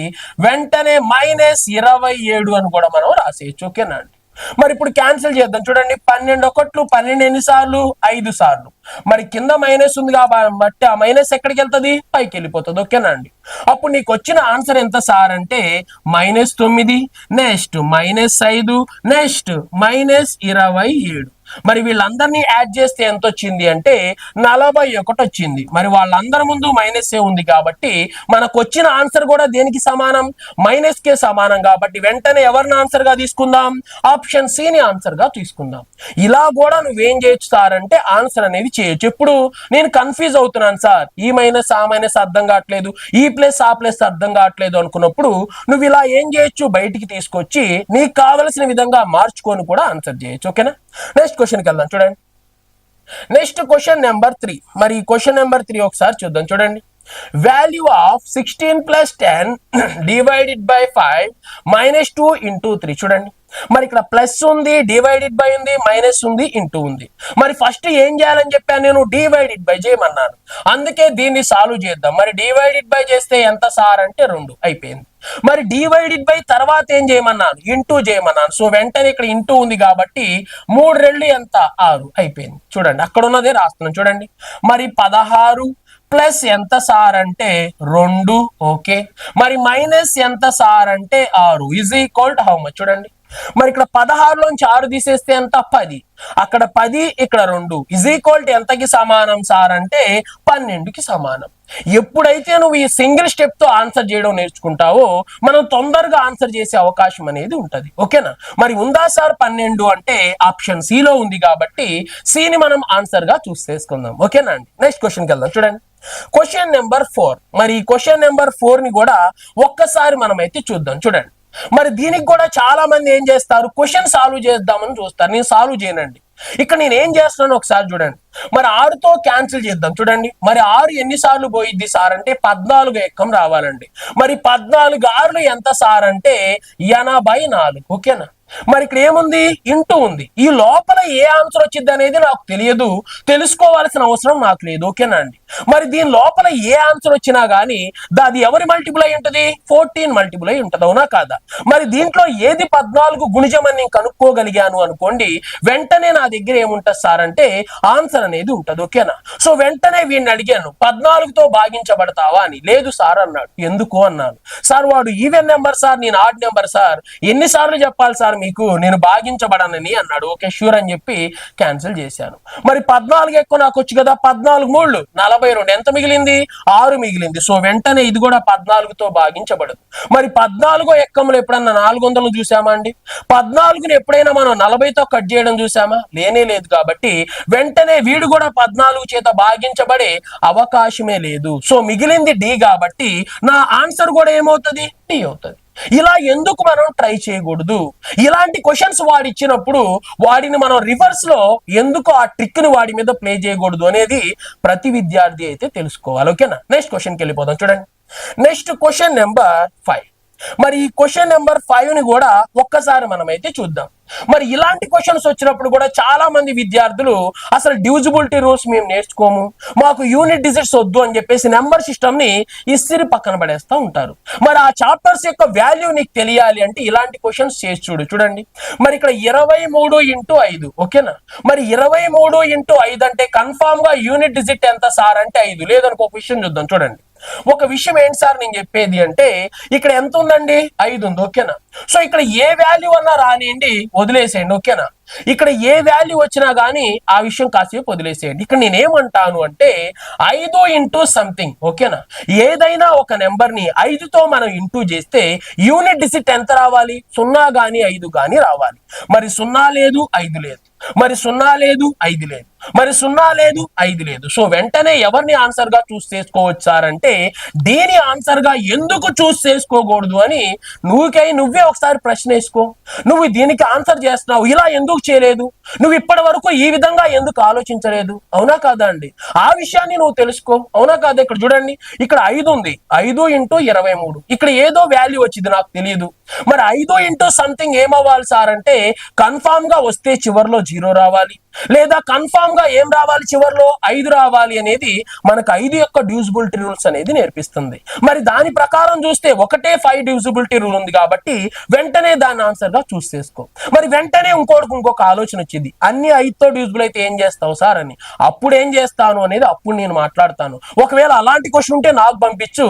వెంటనే -27 అని కూడా మనం రాసేయచ్చు. ఓకేనా అండి. మరి ఇప్పుడు క్యాన్సిల్ చేద్దాం. చూడండి 12 ఒకట్లు 12 ఎన్నిసార్లు 5 సార్లు. మరి కింద మైనస్ ఉంది కాబట్టి ఆ మైనస్ ఎక్కడికి వెళ్తుంది పైకి వెళ్ళిపోతుంది. ఓకేనా అండి. అప్పుడు నీకు వచ్చిన ఆన్సర్ ఎంత సార్ అంటే -9 నెక్స్ట్ -5 నెక్స్ట్ -27. మరి వీళ్ళందరినీ యాడ్ చేస్తే ఎంత వచ్చింది అంటే 41 వచ్చింది. మరి వాళ్ళందరి ముందు మైనస్ ఉంది కాబట్టి మనకు వచ్చిన ఆన్సర్ కూడా దేనికి సమానం మైనస్ కే సమానం కాబట్టి వెంటనే ఎవరిని ఆన్సర్ గా తీసుకుందాం ఆప్షన్ సి ని ఆన్సర్ గా తీసుకుందాం. ఇలా కూడా నువ్వేం చేయొచ్చు సార్ అంటే ఆన్సర్ అనేది చేయొచ్చు. ఎప్పుడు నేను కన్ఫ్యూజ్ అవుతున్నాను సార్, ఈ మైనస్ ఆ మైనస్ అర్థం కావట్లేదు, ఈ ప్లస్ ఆ ప్లస్ అర్థం కావట్లేదు అనుకున్నప్పుడు నువ్వు ఇలా ఏం చేయొచ్చు బయటికి తీసుకొచ్చి నీకు కావలసిన విధంగా మార్చుకొని కూడా ఆన్సర్ చేయొచ్చు. ఓకేనా. నెక్స్ట్ క్వశ్చన్కి వెళ్దాం. చూడండి నెక్స్ట్ క్వశ్చన్ నెంబర్ 3. మరి క్వశ్చన్ నెంబర్ 3 ఒకసారి చూద్దాం. చూడండి వాల్యూ ఆఫ్ 16 + 10 డివైడెడ్ బై 5 -2 × 3. చూడండి మరి ఇక్కడ ప్లస్ ఉంది, డివైడెడ్ బై ఉంది, మైనస్ ఉంది, ఇంటూ ఉంది. మరి ఫస్ట్ ఏం చేయాలని చెప్పాను నేను డివైడెడ్ బై చేయమన్నాను, అందుకే దీన్ని సాల్వ్ చేద్దాం. మరి డివైడెడ్ బై చేస్తే ఎంత సార్ అంటే 2 అయిపోయింది. మరి డివైడెడ్ బై తర్వాత ఏం చేయమన్నాను ఇంటూ చేయమన్నాను. సో వెంటనే ఇక్కడ ఇంటూ ఉంది కాబట్టి 3 2 ఎంత 6 అయిపోయింది. చూడండి అక్కడ ఉన్నదే రాస్తున్నాను. చూడండి మరి 16 ప్లస్ ఎంత సార్ అంటే 2. ఓకే మరి మైనస్ ఎంత సార్ అంటే 6 is equal to how much. చూడండి మరి ఇక్కడ 16లోంచి 6 తీసేస్తే ఎంత 10, అక్కడ 10 ఇక్కడ 2 ఈజ్ ఈక్వల్ టు ఎంతకి సమానం సార్ అంటే 12కి సమానం. ఎప్పుడైతే నువ్వు ఈ సింగిల్ స్టెప్ తో ఆన్సర్ చేయడం నేర్చుకుంటావో మనం తొందరగా ఆన్సర్ చేసే అవకాశం అనేది ఉంటది. ఓకేనా. మరి ఉందా సార్ 12 అంటే ఆప్షన్ సి లో ఉంది కాబట్టి సిని మనం ఆన్సర్ గా చూస్ చేసుకుందాం. ఓకేనా అండి. నెక్స్ట్ క్వశ్చన్కి వెళ్దాం. చూడండి క్వశ్చన్ నెంబర్ 4. మరి క్వశ్చన్ నెంబర్ 4 ని కూడా ఒక్కసారి మనం అయితే చూద్దాం. చూడండి మరి దీనికి కూడా చాలా మంది ఏం చేస్తారు క్వశ్చన్ సాల్వ్ చేద్దామని చూస్తారు, నేను సాల్వ్ చేయనండి. ఇక్కడ నేను ఏం చేస్తున్నాను ఒకసారి చూడండి. మరి 6తో క్యాన్సిల్ చేద్దాం. చూడండి మరి 6 ఎన్నిసార్లు పోయిద్ది సార్ అంటే 14 ఎక్కం రావాలండి. మరి 14 6లు ఎంత సార్ అంటే 84. ఓకేనా. మరి ఇక్కడ ఏముంది ఇంటూ ఉంది, ఈ లోపల ఏ ఆన్సర్ వచ్చింది అనేది నాకు తెలియదు, తెలుసుకోవాల్సిన అవసరం నాకు లేదు. ఓకేనా అండి. మరి దీని లోపల ఏ ఆన్సర్ వచ్చినా గానీ అది ఎవరి మల్టిపుల్ అయి ఉంటది? 14 మల్టిపుల్ అయి ఉంటది, అవునా కాదా? మరి దీంట్లో ఏది 14 గుణిజం అని నేను కనుక్కోగలిగాను అనుకోండి, వెంటనే నా దగ్గర ఏముంటది సార్ అంటే ఆన్సర్ అనేది ఉంటది. ఓకేనా? సో వెంటనే వీడిని అడిగాను 14తో భాగించబడతావా అని. లేదు సార్ అన్నాడు. ఎందుకు అన్నాను. సార్ వాడు ఈవెన్ నెంబర్ సార్, నేను ఆడ్ నెంబర్ సార్, ఎన్నిసార్లు చెప్పాలి సార్ మీకు నేను భాగించబడనని అన్నాడు. ఓకే షూర్ అని చెప్పి క్యాన్సిల్ చేశాను. మరి 14 ఎక్కువ నాకు వచ్చు కదా, 14 3 42, ఎంత మిగిలింది? 6 మిగిలింది. సో వెంటనే ఇది కూడా 14తో భాగించబడదు. మరి 14 ఎక్కములు ఎప్పుడన్నా 400 చూసామా అండి? 14ని ఎప్పుడైనా మనం 40తో కట్ చేయడం చూసామా? లేనే లేదు. కాబట్టి వెంటనే వీడు కూడా 14 చేత భాగించబడే అవకాశమే లేదు. సో మిగిలింది డి కాబట్టి నా ఆన్సర్ కూడా ఏమవుతుంది? డి అవుతుంది. ఇలా ఎందుకు మనం ట్రై చేయకూడదు? ఇలాంటి క్వశ్చన్స్ వాడు ఇచ్చినప్పుడు వాడిని మనం రివర్స్ లో ఎందుకు ఆ ట్రిక్ ని వాడి మీద ప్లే చేయకూడదు అనేది ప్రతి విద్యార్థి అయితే తెలుసుకోవాలి. ఓకేనా? నెక్స్ట్ క్వశ్చన్కి వెళ్ళిపోదాం. చూడండి, నెక్స్ట్ క్వశ్చన్ నెంబర్ 5. మరి ఈ క్వశ్చన్ నెంబర్ 5 ని కూడా ఒక్కసారి మనం అయితే చూద్దాం. మరి ఇలాంటి క్వశ్చన్స్ వచ్చినప్పుడు కూడా చాలా మంది విద్యార్థులు అసలు డివిజిబిలిటీ రూల్స్ మేము నేర్చుకోము, మాకు యూనిట్ డిజిట్స్ వద్దు అని చెప్పేసి నెంబర్ సిస్టమ్ ని ఇసిరి పక్కన పడేస్తూ ఉంటారు. మరి ఆ చాప్టర్స్ యొక్క వాల్యూ నీకు తెలియాలి అంటే ఇలాంటి క్వశ్చన్స్ చేసి చూడండి. మరి ఇక్కడ 23 × 5. ఓకేనా? మరి 23 × 5 అంటే కన్ఫామ్ గా యూనిట్ డిజిట్ ఎంత సార్ అంటే 5. లేదనుకో ఒక విషయం చూద్దాం. చూడండి, ఒక విషయం ఏంటి సార్ నేను చెప్పేది అంటే ఇక్కడ ఎంత ఉందండి? 5 ఉంది. ఓకేనా? సో ఇక్కడ ఏ వాల్యూ అన్నా రానియండి, వదిలేసేయండి. ఓకేనా? ఇక్కడ ఏ వాల్యూ వచ్చినా గానీ ఆ విషయం కాసేపు వదిలేసేయండి. ఇక్కడ నేనేమంటాను అంటే 5 × సంథింగ్. ఓకేనా? ఏదైనా ఒక నెంబర్ ని 5తో మనం ఇంటూ చేస్తే యూనిట్ డిజిట్ ఎంత రావాలి? 0 గానీ 5 గానీ రావాలి. మరి 0 లేదు, 5 లేదు. మరి 0 లేదు, 5 లేదు. మరి 0 లేదు, 5 లేదు. సో వెంటనే ఎవరిని ఆన్సర్ గా చూస్ చేసుకోవచ్చు సార్ అంటే దీని ఆన్సర్ గా ఎందుకు చూస్ చేసుకోకూడదు అని నువ్వే ఒకసారి ప్రశ్న వేసుకో. నువ్వు దీనికి ఆన్సర్ చేస్తున్నావు, ఇలా ఎందుకు చేయలేదు? నువ్వు ఇప్పటి వరకు ఈ విధంగా ఎందుకు ఆలోచించలేదు? అవునా కాదా అండి? ఆ విషయాన్ని నువ్వు తెలుసుకో. అవునా కాదా? ఇక్కడ చూడండి, ఇక్కడ 5 ఉంది. 5 × 23. ఇక్కడ ఏదో వాల్యూ వచ్చింది, నాకు తెలియదు. మరి 5 × సంథింగ్ ఏమవ్వాలి సార్ అంటే కన్ఫామ్ గా వస్తే చివరిలో 0 రావాలి, లేదా కన్ఫామ్ గా ఏం రావాలి? చివరిలో 5 రావాలి అనేది మనకు 5 యొక్క డివిజిబిలిటీ రూల్స్ అనేది నేర్పిస్తుంది. మరి దాని ప్రకారం చూస్తే ఒకటే 5 డివిజిబిలిటీ రూల్ ఉంది కాబట్టి వెంటనే దాన్ని ఆన్సర్ గా చూస్ చేసుకో. మరి వెంటనే ఇంకొక ఆలోచన వచ్చింది, అన్ని 5తో డివిజిబుల్ అయితే ఏం చేస్తావు సార్ అని. అప్పుడు ఏం చేస్తాను అనేది అప్పుడు నేను మాట్లాడతాను. ఒకవేళ అలాంటి క్వశ్చన్ ఉంటే నాకు పంపించు,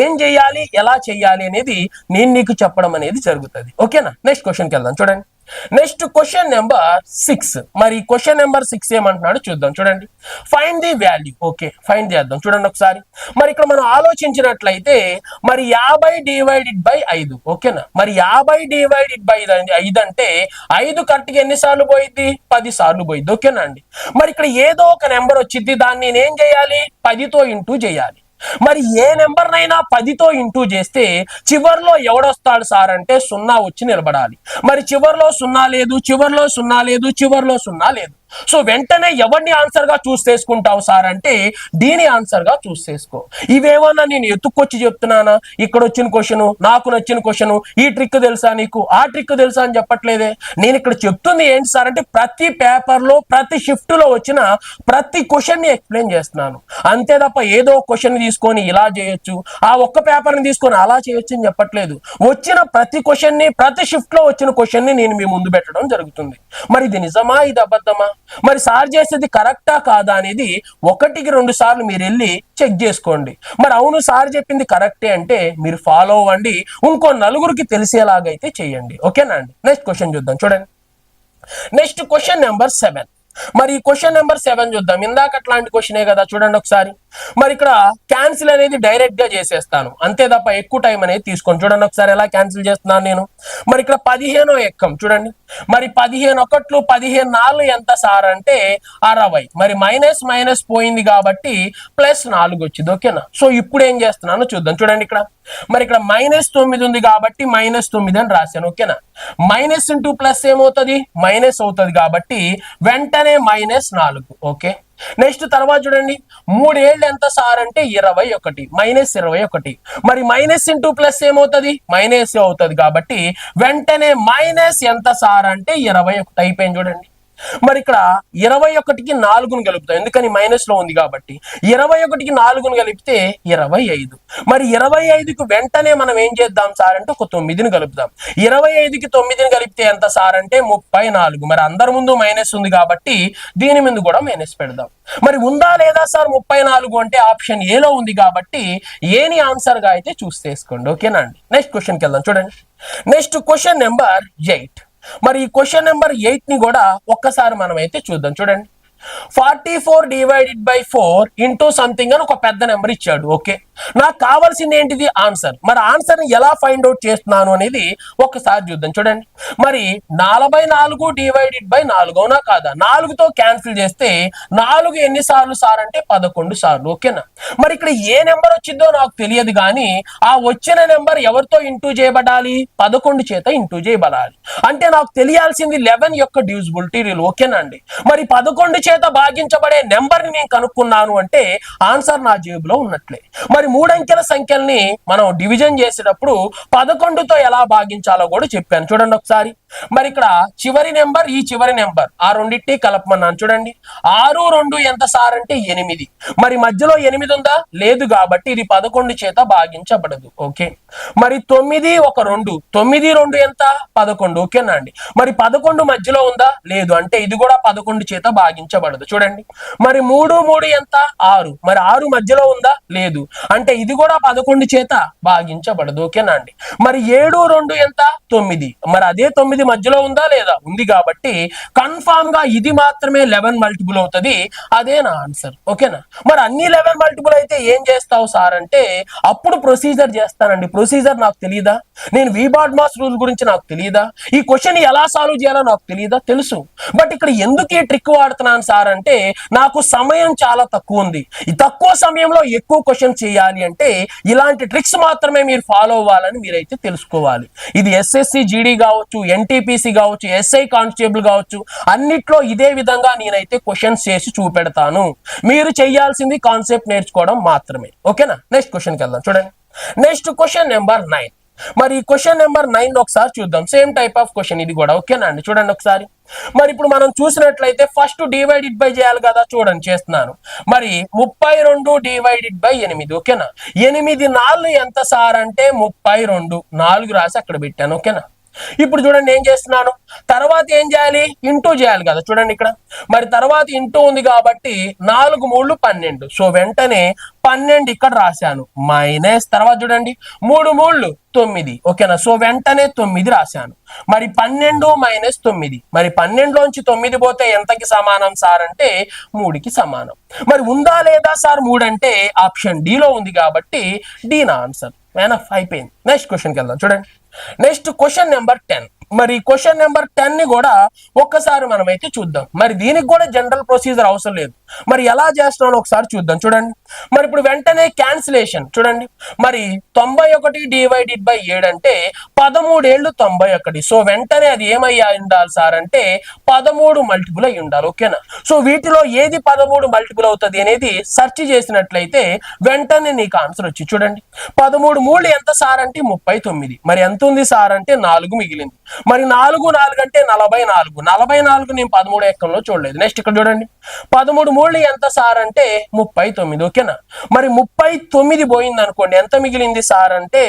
ఏం చేయాలి, ఎలా చేయాలి అనేది నేను నీకు చెప్పడం అనేది జరుగుతుంది. ఓకేనా? నెక్స్ట్ క్వశ్చన్కి వెళ్దాం. చూడండి, నెక్స్ట్ క్వశ్చన్ నెంబర్ 6. మరి క్వశ్చన్ నెంబర్ 6 ఏమంటున్నాడు చూద్దాం. చూడండి, find the value. Okay, find చేద్దాం. చూడండి ఒకసారి. మరి ఇక్కడ మనం ఆలోచించినట్లయితే మరి 50/5. ఓకేనా? మరి 50/5 అంటే 5 కరెక్ట్గా ఎన్నిసార్లు పోయింది? 10 సార్లు పోయింది. ఓకేనా అండి? మరి ఇక్కడ ఏదో ఒక నెంబర్ వచ్చింది, దాన్ని నేనేం చేయాలి? 10తో ఇంటూ చేయాలి. మరి ఏ నెంబర్ నైనా 10తో ఇంటూ చేస్తే చివర్లో ఎవడొస్తాడు సార్ అంటే 0 వచ్చి నిలబడాలి. మరి చివర్లో 0 లేదు, చివర్లో 0 లేదు, చివర్లో 0 లేదు. సో వెంటనే ఎవరిని ఆన్సర్ గా చూస్ చేసుకుంటావు సార్ అంటే దీని ఆన్సర్ గా చూస్ చేసుకో. ఇవేమన్నా నేను ఎత్తుకొచ్చి చెప్తున్నానా? ఇక్కడ వచ్చిన క్వశ్చన్, నాకు నచ్చిన క్వశ్చన్, ఈ ట్రిక్ తెలుసా నీకు, ఆ ట్రిక్ తెలుసా అని చెప్పట్లేదే. నేను ఇక్కడ చెప్తుంది ఏంటి సార్ అంటే ప్రతి పేపర్ లో ప్రతి షిఫ్ట్ లో వచ్చిన ప్రతి క్వశ్చన్ ని ఎక్స్ప్లెయిన్ చేస్తున్నాను. అంతే తప్ప ఏదో క్వశ్చన్ తీసుకొని ఇలా చేయొచ్చు, ఆ ఒక్క పేపర్ ని తీసుకొని అలా చేయొచ్చు అని చెప్పట్లేదు. వచ్చిన ప్రతి క్వశ్చన్ ని, ప్రతి షిఫ్ట్ లో వచ్చిన క్వశ్చన్ ని నేను మీ ముందు పెట్టడం జరుగుతుంది. మరి ఇది నిజమా, ఇది అబద్ధమా? మరి సార్ చేసేది కరెక్టా కాదా అనేది 1-2 సార్లు మీరు వెళ్ళి చెక్ చేసుకోండి. మరి అవును సార్ చెప్పింది కరెక్టే అంటే మీరు ఫాలో అవ్వండి, ఇంకో నలుగురికి తెలిసేలాగైతే చేయండి. ఓకేనా అండి? నెక్స్ట్ క్వశ్చన్ చూద్దాం. చూడండి, నెక్స్ట్ క్వశ్చన్ నెంబర్ 7. మరి ఈ క్వశ్చన్ నెంబర్ 7 చూద్దాం. ఇందాక అట్లాంటి క్వశ్చనే కదా. చూడండి ఒకసారి. మరి ఇక్కడ క్యాన్సిల్ అనేది డైరెక్ట్ గా చేసేస్తాను, అంతే తప్ప ఎక్కువ టైం అనేది తీసుకొని. చూడండి ఒకసారి ఎలా క్యాన్సిల్ చేస్తున్నాను నేను. మరి ఇక్కడ 15 ఎక్కం. చూడండి, మరి 15 1 15 4 ఎంత సార్ అంటే 60. మరి మైనస్ పోయింది కాబట్టి +4 వచ్చింది. ఓకేనా? సో ఇప్పుడు ఏం చేస్తున్నానో చూద్దాం. చూడండి ఇక్కడ, మరి ఇక్కడ -9 ఉంది కాబట్టి -9 అని రాశాను. ఓకేనా? మైనస్ ఇంటూ ప్లస్ ఏమవుతుంది? మైనస్ అవుతుంది కాబట్టి వెంటనే -4. ఓకే, నెక్స్ట్ తర్వాత చూడండి, 3 ఏళ్ళు ఎంత సార్ అంటే 21, -21. మరి మైనస్ ఇంటూ ప్లస్ ఏమవుతుంది? మైనస్ అవుతుంది కాబట్టి వెంటనే మైనస్ ఎంత సార్ అంటే 21 అయిపోయింది. చూడండి, మరి ఇక్కడ 21కి 4ను కలుపుతాం, ఎందుకని మైనస్ లో ఉంది కాబట్టి. 21కి 4ను కలిపితే 25. మరి 25కి వెంటనే మనం ఏం చేద్దాం సార్ అంటే ఒక 9ని కలుపుదాం. 25కి 9ని కలిపితే ఎంత సార్ అంటే 34. మరి అందరి ముందు మైనస్ ఉంది కాబట్టి దీని ముందు కూడా మైనస్ పెడదాం. మరి ఉందా లేదా సార్ 34 అంటే ఆప్షన్ ఏలో ఉంది కాబట్టి ఏని ఆన్సర్ గా అయితే చూస్ చేసుకోండి. ఓకేనా అండి. నెక్స్ట్ క్వశ్చన్కి వెళ్దాం. చూడండి, నెక్స్ట్ క్వశ్చన్ నెంబర్ 8. మరి ఈ క్వశ్చన్ నెంబర్ 8 ని కూడా ఒక్కసారి మనం అయితే చూద్దాం. చూడండి, 44 డివైడెడ్ బై 4 ఇంటూ సంథింగ్ అని ఒక పెద్ద నెంబర్ ఇచ్చాడు. ఓకే, నాకు కావాల్సింది ఏంటిది? ఆన్సర్. మరి ఆన్సర్ ని ఎలా ఫైండ్ అవుట్ చేస్తున్నాను అనేది ఒక్కసారి చూద్దాం. చూడండి, మరి 44 డివైడెడ్ బై 4 అవునా కాదా? 4తో క్యాన్సిల్ చేస్తే 4 ఎన్ని సార్లు సార్ అంటే 11 సార్లు. ఓకేనా, మరి ఇక్కడ ఏ నెంబర్ వచ్చిందో నాకు తెలియదు కానీ ఆ వచ్చిన నెంబర్ ఎవరితో ఇంటూ చేయబడాలి? 11 చేత ఇంటూ చేయబడాలి. అంటే నాకు తెలియాల్సింది 11 యొక్క డివిజిబిలిటీ రూల్. ఓకేనా అండి. మరి 11 చేత భాగించబడే నెంబర్ ని నేను కనుక్కున్నాను అంటే ఆన్సర్ నా జేబులో ఉన్నట్లే. మరి 3 అంకెల సంఖ్యల్ని మనం డివిజన్ చేసేటప్పుడు 11తో ఎలా భాగించాలో కూడా చెప్పాను. చూడండి ఒకసారి. మరి ఇక్కడ చివరి నెంబర్, ఈ చివరి నెంబర్, ఆ రెండింటిని కలపమన్నాను. చూడండి, 6 2 ఎంత సార్ అంటే 8. మరి మధ్యలో 8 ఉందా? లేదు కాబట్టి ఇది 11 చేత భాగించబడదు. ఓకే, మరి 9 1 2, 9 2 ఎంత? 11. ఓకేనా అండి. మరి 11 మధ్యలో ఉందా? లేదు, అంటే ఇది కూడా 11 చేత భాగించబడదు. చూడండి, మరి 3 3 ఎంత? 6. మరి 6 మధ్యలో ఉందా? లేదు, అంటే ఇది కూడా 11 చేత భాగించబడదు. ఓకేనా అండి. మరి 7 2 ఎంత? 9. మరి అదే 9 మధ్యలో ఉందా? లేదా? ఉంది కాబట్టి కన్ఫామ్ గా ఇది మాత్రమే 11 మల్టిపుల్ అవుతుంది. అదే నా ఆన్సర్. ఓకేనా. మరి అన్ని 11 మల్టిపుల్ అయితే ఏం చేస్తావు సార్ అంటే అప్పుడు ప్రొసీజర్ చేస్తానండి. ప్రొసీజర్ నాకు తెలియదా? నేను వీబార్డ్మాస్ రూల్ గురించి నాకు తెలియదా? ఈ క్వశ్చన్ ఎలా సాల్వ్ చేయాలో నాకు తెలియదా? తెలుసు. బట్ ఇక్కడ ఎందుకు ఈ ట్రిక్ వాడుతున్నాను సార్ అంటే నాకు సమయం చాలా తక్కువ ఉంది. ఈ తక్కువ సమయంలో ఎక్కువ క్వశ్చన్ చేయాలి అంటే ఇలాంటి ట్రిక్స్ మాత్రమే మీరు ఫాలో అవ్వాలని మీరైతే తెలుసుకోవాలి. ఇది ఎస్ఎస్సి జీడీ కావచ్చు, ఎన్టీపీసీ కావచ్చు, ఎస్ఐ కానిస్టేబుల్ కావచ్చు, అన్నిట్లో ఇదే విధంగా నేనైతే క్వశ్చన్స్ చేసి చూపెడతాను. మీరు చేయాల్సింది కాన్సెప్ట్ నేర్చుకోవడం మాత్రమే. ఓకేనా. నెక్స్ట్ క్వశ్చన్కి వెళ్దాం. చూడండి, నెక్స్ట్ క్వశ్చన్ నెంబర్ 9. మరి ఈ క్వశ్చన్ నెంబర్ 9 ఒకసారి చూద్దాం. సేమ్ టైప్ ఆఫ్ క్వశ్చన్ ఇది కూడా. ఓకేనా అండి. చూడండి ఒకసారి. మరి ఇప్పుడు మనం చూసినట్లయితే ఫస్ట్ డివైడెడ్ బై చేయాలి కదా. చూడండి చేస్తున్నాను. మరి 32 డివైడెడ్ బై 8. ఓకేనా. 8 4 ఎంత సార్ అంటే 32. 4 రాసి అక్కడ పెట్టాను. ఓకేనా. ఇప్పుడు చూడండి ఏం చేస్తున్నాను, తర్వాత ఏం చేయాలి? ఇంటూ చేయాలి కదా. చూడండి ఇక్కడ మరి తర్వాత ఇంటూ ఉంది కాబట్టి 4 3 12. సో వెంటనే 12 ఇక్కడ రాశాను. మైనస్ తర్వాత చూడండి 3 3 9. ఓకేనా. సో వెంటనే 9 రాశాను. మరి 12 మైనస్ 9. మరి 12లోంచి 9 పోతే ఎంతకి సమానం సార్ అంటే 3కి సమానం. మరి ఉందా లేదా సార్ 3 అంటే ఆప్షన్ డి లో ఉంది కాబట్టి డి నా ఆన్సర్. అయిపోయింది. నెక్స్ట్ క్వశ్చన్కి వెళ్దాం. చూడండి, నెక్స్ట్ క్వశ్చన్ నెంబర్ 10. మరి క్వశ్చన్ నెంబర్ 10 ని కూడా ఒక్కసారి మనం అయితే చూద్దాం. మరి దీనికి కూడా జనరల్ ప్రొసీజర్ అవసరం లేదు. మరి ఎలా చేస్తున్నానో ఒకసారి చూద్దాం. చూడండి, మరి ఇప్పుడు వెంటనే క్యాన్సిలేషన్. చూడండి, మరి 91 డివైడెడ్ బై 7 అంటే 13 ఏళ్ళు 91. సో వెంటనే అది ఏమయ్యా ఉండాలి సార్ అంటే 13 మల్టిపుల్ అయి ఉండాలి. ఓకేనా. సో వీటిలో ఏది 13 మల్టిపుల్ అవుతుంది అనేది సెర్చ్ చేసినట్లయితే వెంటనే నీకు ఆన్సర్ వచ్చి చూడండి 13 3 ఎంత సార్ అంటే 39. మరి ఎంత ఉంది సార్ అంటే 4 మిగిలింది. మరి 4 4 అంటే 44. 44 నేను 13 ఎక్కంలో చూడలేదు. నెక్స్ట్ ఇక్కడ చూడండి 13 3 ఎంత సార్ అంటే 39. ఓకేనా. మరి 39 పోయింది అనుకోండి, ఎంత మిగిలింది సార్ అంటే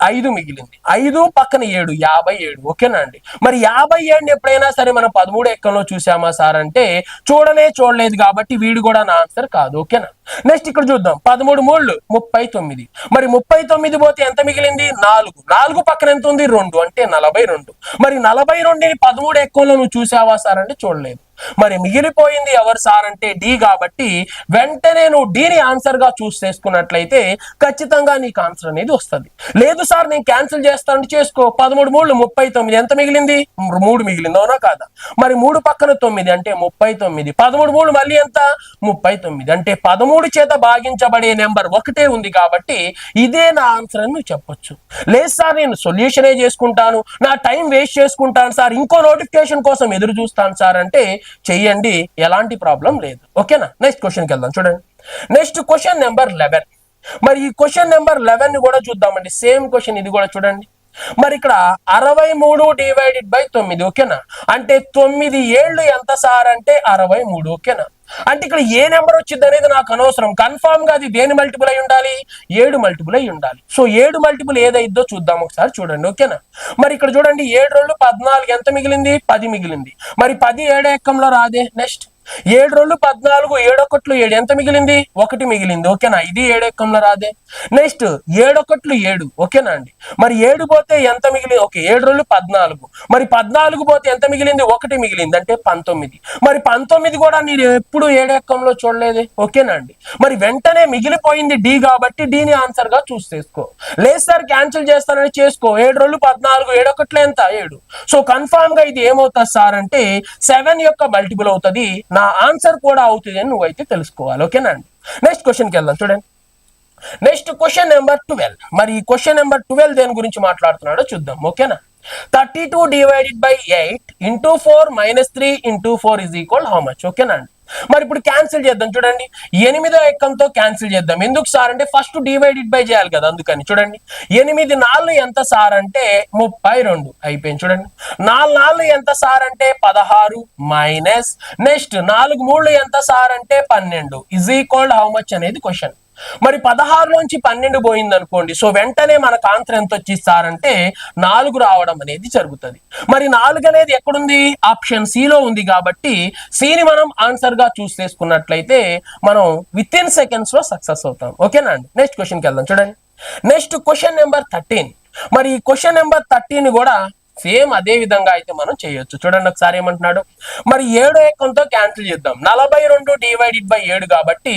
5 మిగిలింది. 5 పక్కన 7 57. ఓకేనా అండి. మరి 57 ఎప్పుడైనా సరే మనం 13 ఎక్కంలో చూసామా సార్ అంటే చూడలేదు కాబట్టి వీడు కూడా నా ఆన్సర్ కాదు. ఓకేనా. నెక్స్ట్ ఇక్కడ చూద్దాం 13 3 39. మరి 39 పోతే ఎంత మిగిలింది? 4. 4 పక్కన ఎంత ఉంది? 2 అంటే 42. మరి 42ని 13 ఎక్కంలో నువ్వు చూసావా సార్ అంటే చూడలేదు. మరి మిగిలిపోయింది ఎవరు సార్ అంటే డి కాబట్టి వెంటనే నువ్వు డిని ఆన్సర్ గా చూస్ చేసుకున్నట్లయితే ఖచ్చితంగా నీకు ఆన్సర్ అనేది వస్తుంది. లేదు సార్ నేను క్యాన్సిల్ చేస్తాను చేసుకో. 13 3 39 ఎంత మిగిలింది? 3 మిగిలింది. అవునా కాదా? మరి 3 పక్కన 9 అంటే 39. 13 3 మళ్ళీ ఎంత? 39. అంటే 13 చేత భాగించబడే నెంబర్ ఒకటే ఉంది కాబట్టి ఇదే నా ఆన్సర్ అని నువ్వు చెప్పొచ్చు. లేదు సార్ నేను సొల్యూషనే చేసుకుంటాను, నా టైం వేస్ట్ చేసుకుంటాను సార్, ఇంకో నోటిఫికేషన్ కోసం ఎదురు చూస్తాను సార్ అంటే చెయ్యండి, ఎలాంటి ప్రాబ్లం లేదు. ఓకేనా. నెక్స్ట్ క్వశ్చన్కి వెళ్దాం. చూడండి, నెక్స్ట్ క్వశ్చన్ నెంబర్ 11. మరి ఈ క్వశ్చన్ నెంబర్ 11 ని కూడా చూద్దామండి. సేమ్ క్వశ్చన్ ఇది కూడా చూడండి. మరి ఇక్కడ 63 డివైడెడ్ బై 9, ఓకేనా? అంటే 9 ఏళ్ళు ఎంత సార్ అంటే 63, ఓకేనా? అంటే ఇక్కడ ఏ నెంబర్ వచ్చింది అనేది నాకు అనవసరం, కన్ఫామ్ గా అది దేని మల్టిపుల్ అయి ఉండాలి? 7 మల్టిపుల్ అయి ఉండాలి. సో 7 మల్టిపుల్ ఏదైద్దో చూద్దాం ఒకసారి, చూడండి, ఓకేనా? మరి ఇక్కడ చూడండి 7 రోజులు 14 ఎంత మిగిలింది? 10 మిగిలింది. మరి 10 7 ఎక్కంలో రాదే. నెక్స్ట్ 7 రోజులు 14 7 ఒకట్లు 7 ఎంత మిగిలింది? 1 మిగిలింది, ఓకేనా? ఇది 7 ఎక్కంలో రాదే. నెక్స్ట్ 7 ఒకట్లు 7, ఓకేనా అండి? మరి 7 పోతే ఎంత మిగిలింది? ఓకే, 7 రోజులు 14, మరి 14 పోతే ఎంత మిగిలింది? 1 మిగిలింది, అంటే 19. మరి 19 కూడా నేను ఎప్పుడు 7 ఎక్కంలో చూడలేదే, ఓకేనా అండి? మరి వెంటనే మిగిలిపోయింది డి కాబట్టి డిని ఆన్సర్ గా చూస్ చేసుకో. లేదు సార్ క్యాన్సిల్ చేస్తానని చేసుకో. 7 రోజులు 14 7 ఒకట్లు ఎంత? 7. సో కన్ఫామ్ గా ఇది ఏమవుతుంది సార్ అంటే 7 యొక్క మల్టిపుల్ అవుతుంది, నా ఆన్సర్ కూడా అవుతుంది అని నువ్వైతే తెలుసుకోవాలి, ఓకేనా అండి? నెక్స్ట్ క్వశ్చన్కి వెళ్దాం, చూడండి. Next question number 12. మరి ఈ క్వశ్చన్ నెంబర్ 12 దేని గురించి మాట్లాడుతున్నాడో చూద్దాం, ఓకేనా? 32 divided by 8 into 4 minus 3 into 4 is equal how much, ఓకేనా అండి? మరి ఇప్పుడు క్యాన్సిల్ చేద్దాం, చూడండి. 8వ ఎక్కంతో క్యాన్సిల్ చేద్దాం. ఎందుకు సార్ అంటే ఫస్ట్ డివైడెడ్ బై చేయాలి కదా, అందుకని. చూడండి 8 4 ఎంత సార్ అంటే 32 అయిపోయింది. చూడండి 4 4 ఎంత సార్ అంటే 16 మైనస్ నెక్స్ట్ 4 3 ఎంత సార్ అంటే 12 ఇజ్ ఈక్వల్ హౌ మచ్ అనేది క్వశ్చన్. మరి 16 నుంచి 12 పోయింది అనుకోండి, సో వెంటనే మనకు ఆన్సర్ ఎంత వచ్చిస్తారంటే 4 రావడం అనేది జరుగుతుంది. మరి 4 అనేది ఎక్కడుంది? ఆప్షన్ సి లో ఉంది కాబట్టి సిని మనం ఆన్సర్ గా చూస్ చేసుకున్నట్లయితే మనం విత్ ఇన్ సెకండ్స్ లో సక్సెస్ అవుతాం, ఓకేనా అండి? నెక్స్ట్ క్వశ్చన్కి వెళ్దాం, చూడండి. Next question number 13. మరి ఈ క్వశ్చన్ నెంబర్ 13 కూడా సేమ్ అదే విధంగా అయితే మనం చేయొచ్చు. చూడండి ఒకసారి ఏమంటున్నాడు. మరి 7 ఎక్కంతో క్యాన్సిల్ చేద్దాం. 42 డివైడెడ్ బై 7 కాబట్టి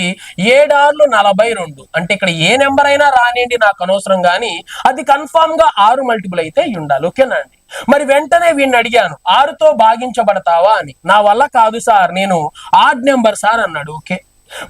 7 6 42, అంటే ఇక్కడ ఏ నెంబర్ అయినా రానియండి, నాకు అనవసరం, కానీ అది కన్ఫామ్ గా 6 మల్టిపుల్ అయితే ఉండాలి, ఓకేనా అండి? మరి వెంటనే వీడిని అడిగాను 6తో భాగించబడతావా అని. నా వల్ల కాదు సార్, నేను ఆడ్ నెంబర్ సార్ అన్నాడు, ఓకే.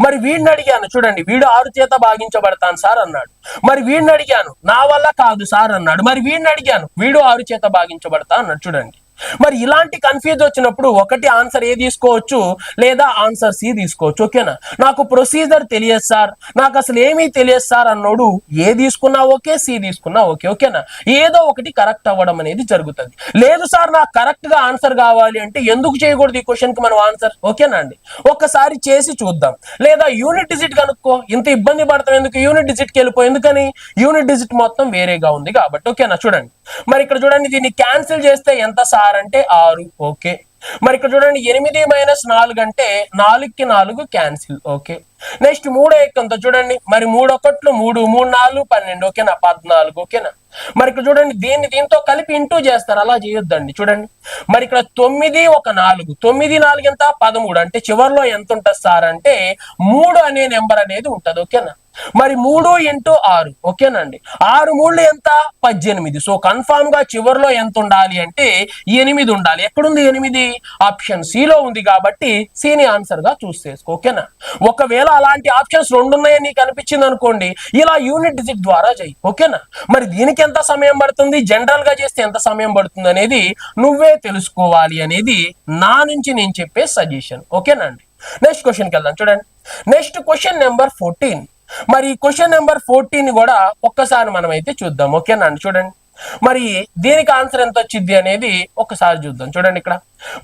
మరి వీడిని అడిగాను, చూడండి, వీడు 6 చేత భాగించబడతాను సార్ అన్నాడు. మరి వీడిని అడిగాను, నా వల్ల కాదు సార్ అన్నాడు. మరి వీడిని అడిగాను, వీడు 6 చేత భాగించబడతా అన్నాడు. చూడండి మరి ఇలాంటి కన్ఫ్యూజ్ వచ్చినప్పుడు ఒకటి ఆన్సర్ ఏ తీసుకోవచ్చు, లేదా ఆన్సర్ సి తీసుకోవచ్చు, ఓకేనా? నాకు ప్రొసీజర్ తెలియదు సార్, నాకు అసలు ఏమీ తెలియదు సార్ అన్నోడు ఏ తీసుకున్నా ఓకే, సి తీసుకున్నా ఓకే, ఓకేనా? ఏదో ఒకటి కరెక్ట్ అవ్వడం అనేది జరుగుతుంది. లేదు సార్ నాకు కరెక్ట్ గా ఆన్సర్ కావాలి అంటే ఎందుకు చేయకూడదు ఈ క్వశ్చన్ కి మనం ఆన్సర్, ఓకేనా అండి? ఒక్కసారి చేసి చూద్దాం. లేదా యూనిట్ డిజిట్ కనుక్కో, ఇంత ఇబ్బంది పడతాం ఎందుకు, యూనిట్ డిజిట్ కి వెళ్ళిపో. ఎందుకని? యూనిట్ డిజిట్ మొత్తం వేరేగా ఉంది కాబట్టి, ఓకేనా? చూడండి మరి ఇక్కడ చూడండి, దీన్ని క్యాన్సిల్ చేస్తే ఎంత సార్ అంటే 6, ఓకే. మరి ఇక్కడ చూడండి 8 మైనస్ 4 అంటే 4కి 4 క్యాన్సిల్, ఓకే. నెక్స్ట్ 3 ఎక్కంతో చూడండి, మరి 3 ఒకట్లు 3 3 4 12, ఓకేనా? 14, ఓకేనా? మరి ఇక్కడ చూడండి దీంతో కలిపి ఇంటూ చేస్తారు, అలా చేయొద్దండి. చూడండి మరి ఇక్కడ 9 1 4, 9 4 ఎంత? 13, అంటే చివరిలో ఎంత ఉంటుంది సార్ అంటే 3 అనే నెంబర్ అనేది ఉంటది, ఓకేనా? మరి 3 ఇంటూ 6, ఓకేనండి? 6 3 ఎంత? 18. సో కన్ఫామ్ గా చివరిలో ఎంత ఉండాలి అంటే 8 ఉండాలి. ఎక్కడుంది 8? ఆప్షన్ సి లో ఉంది కాబట్టి సిని ఆన్సర్ గా చూస్ చేసుకో, ఓకేనా? ఒకవేళ అలాంటి ఆప్షన్స్ 2 ఉన్నాయని నీకు అనిపించింది అనుకోండి, ఇలా యూనిట్ డిజిట్ ద్వారా చెయ్యి, ఓకేనా? మరి దీనికి ఎంత సమయం పడుతుంది, జనరల్ గా చేస్తే ఎంత సమయం పడుతుంది అనేది నువ్వే తెలుసుకోవాలి అనేది నా నుంచి నేను చెప్పే సజెషన్, ఓకేనా అండి? నెక్స్ట్ క్వశ్చన్కి వెళ్దాం, చూడండి. Next question number 14. మరి క్వశ్చన్ నెంబర్ 14 కూడా ఒక్కసారి మనం అయితే చూద్దాం, ఓకేనా అండి? చూడండి మరి దీనికి ఆన్సర్ ఎంత వచ్చింది అనేది ఒకసారి చూద్దాం. చూడండి ఇక్కడ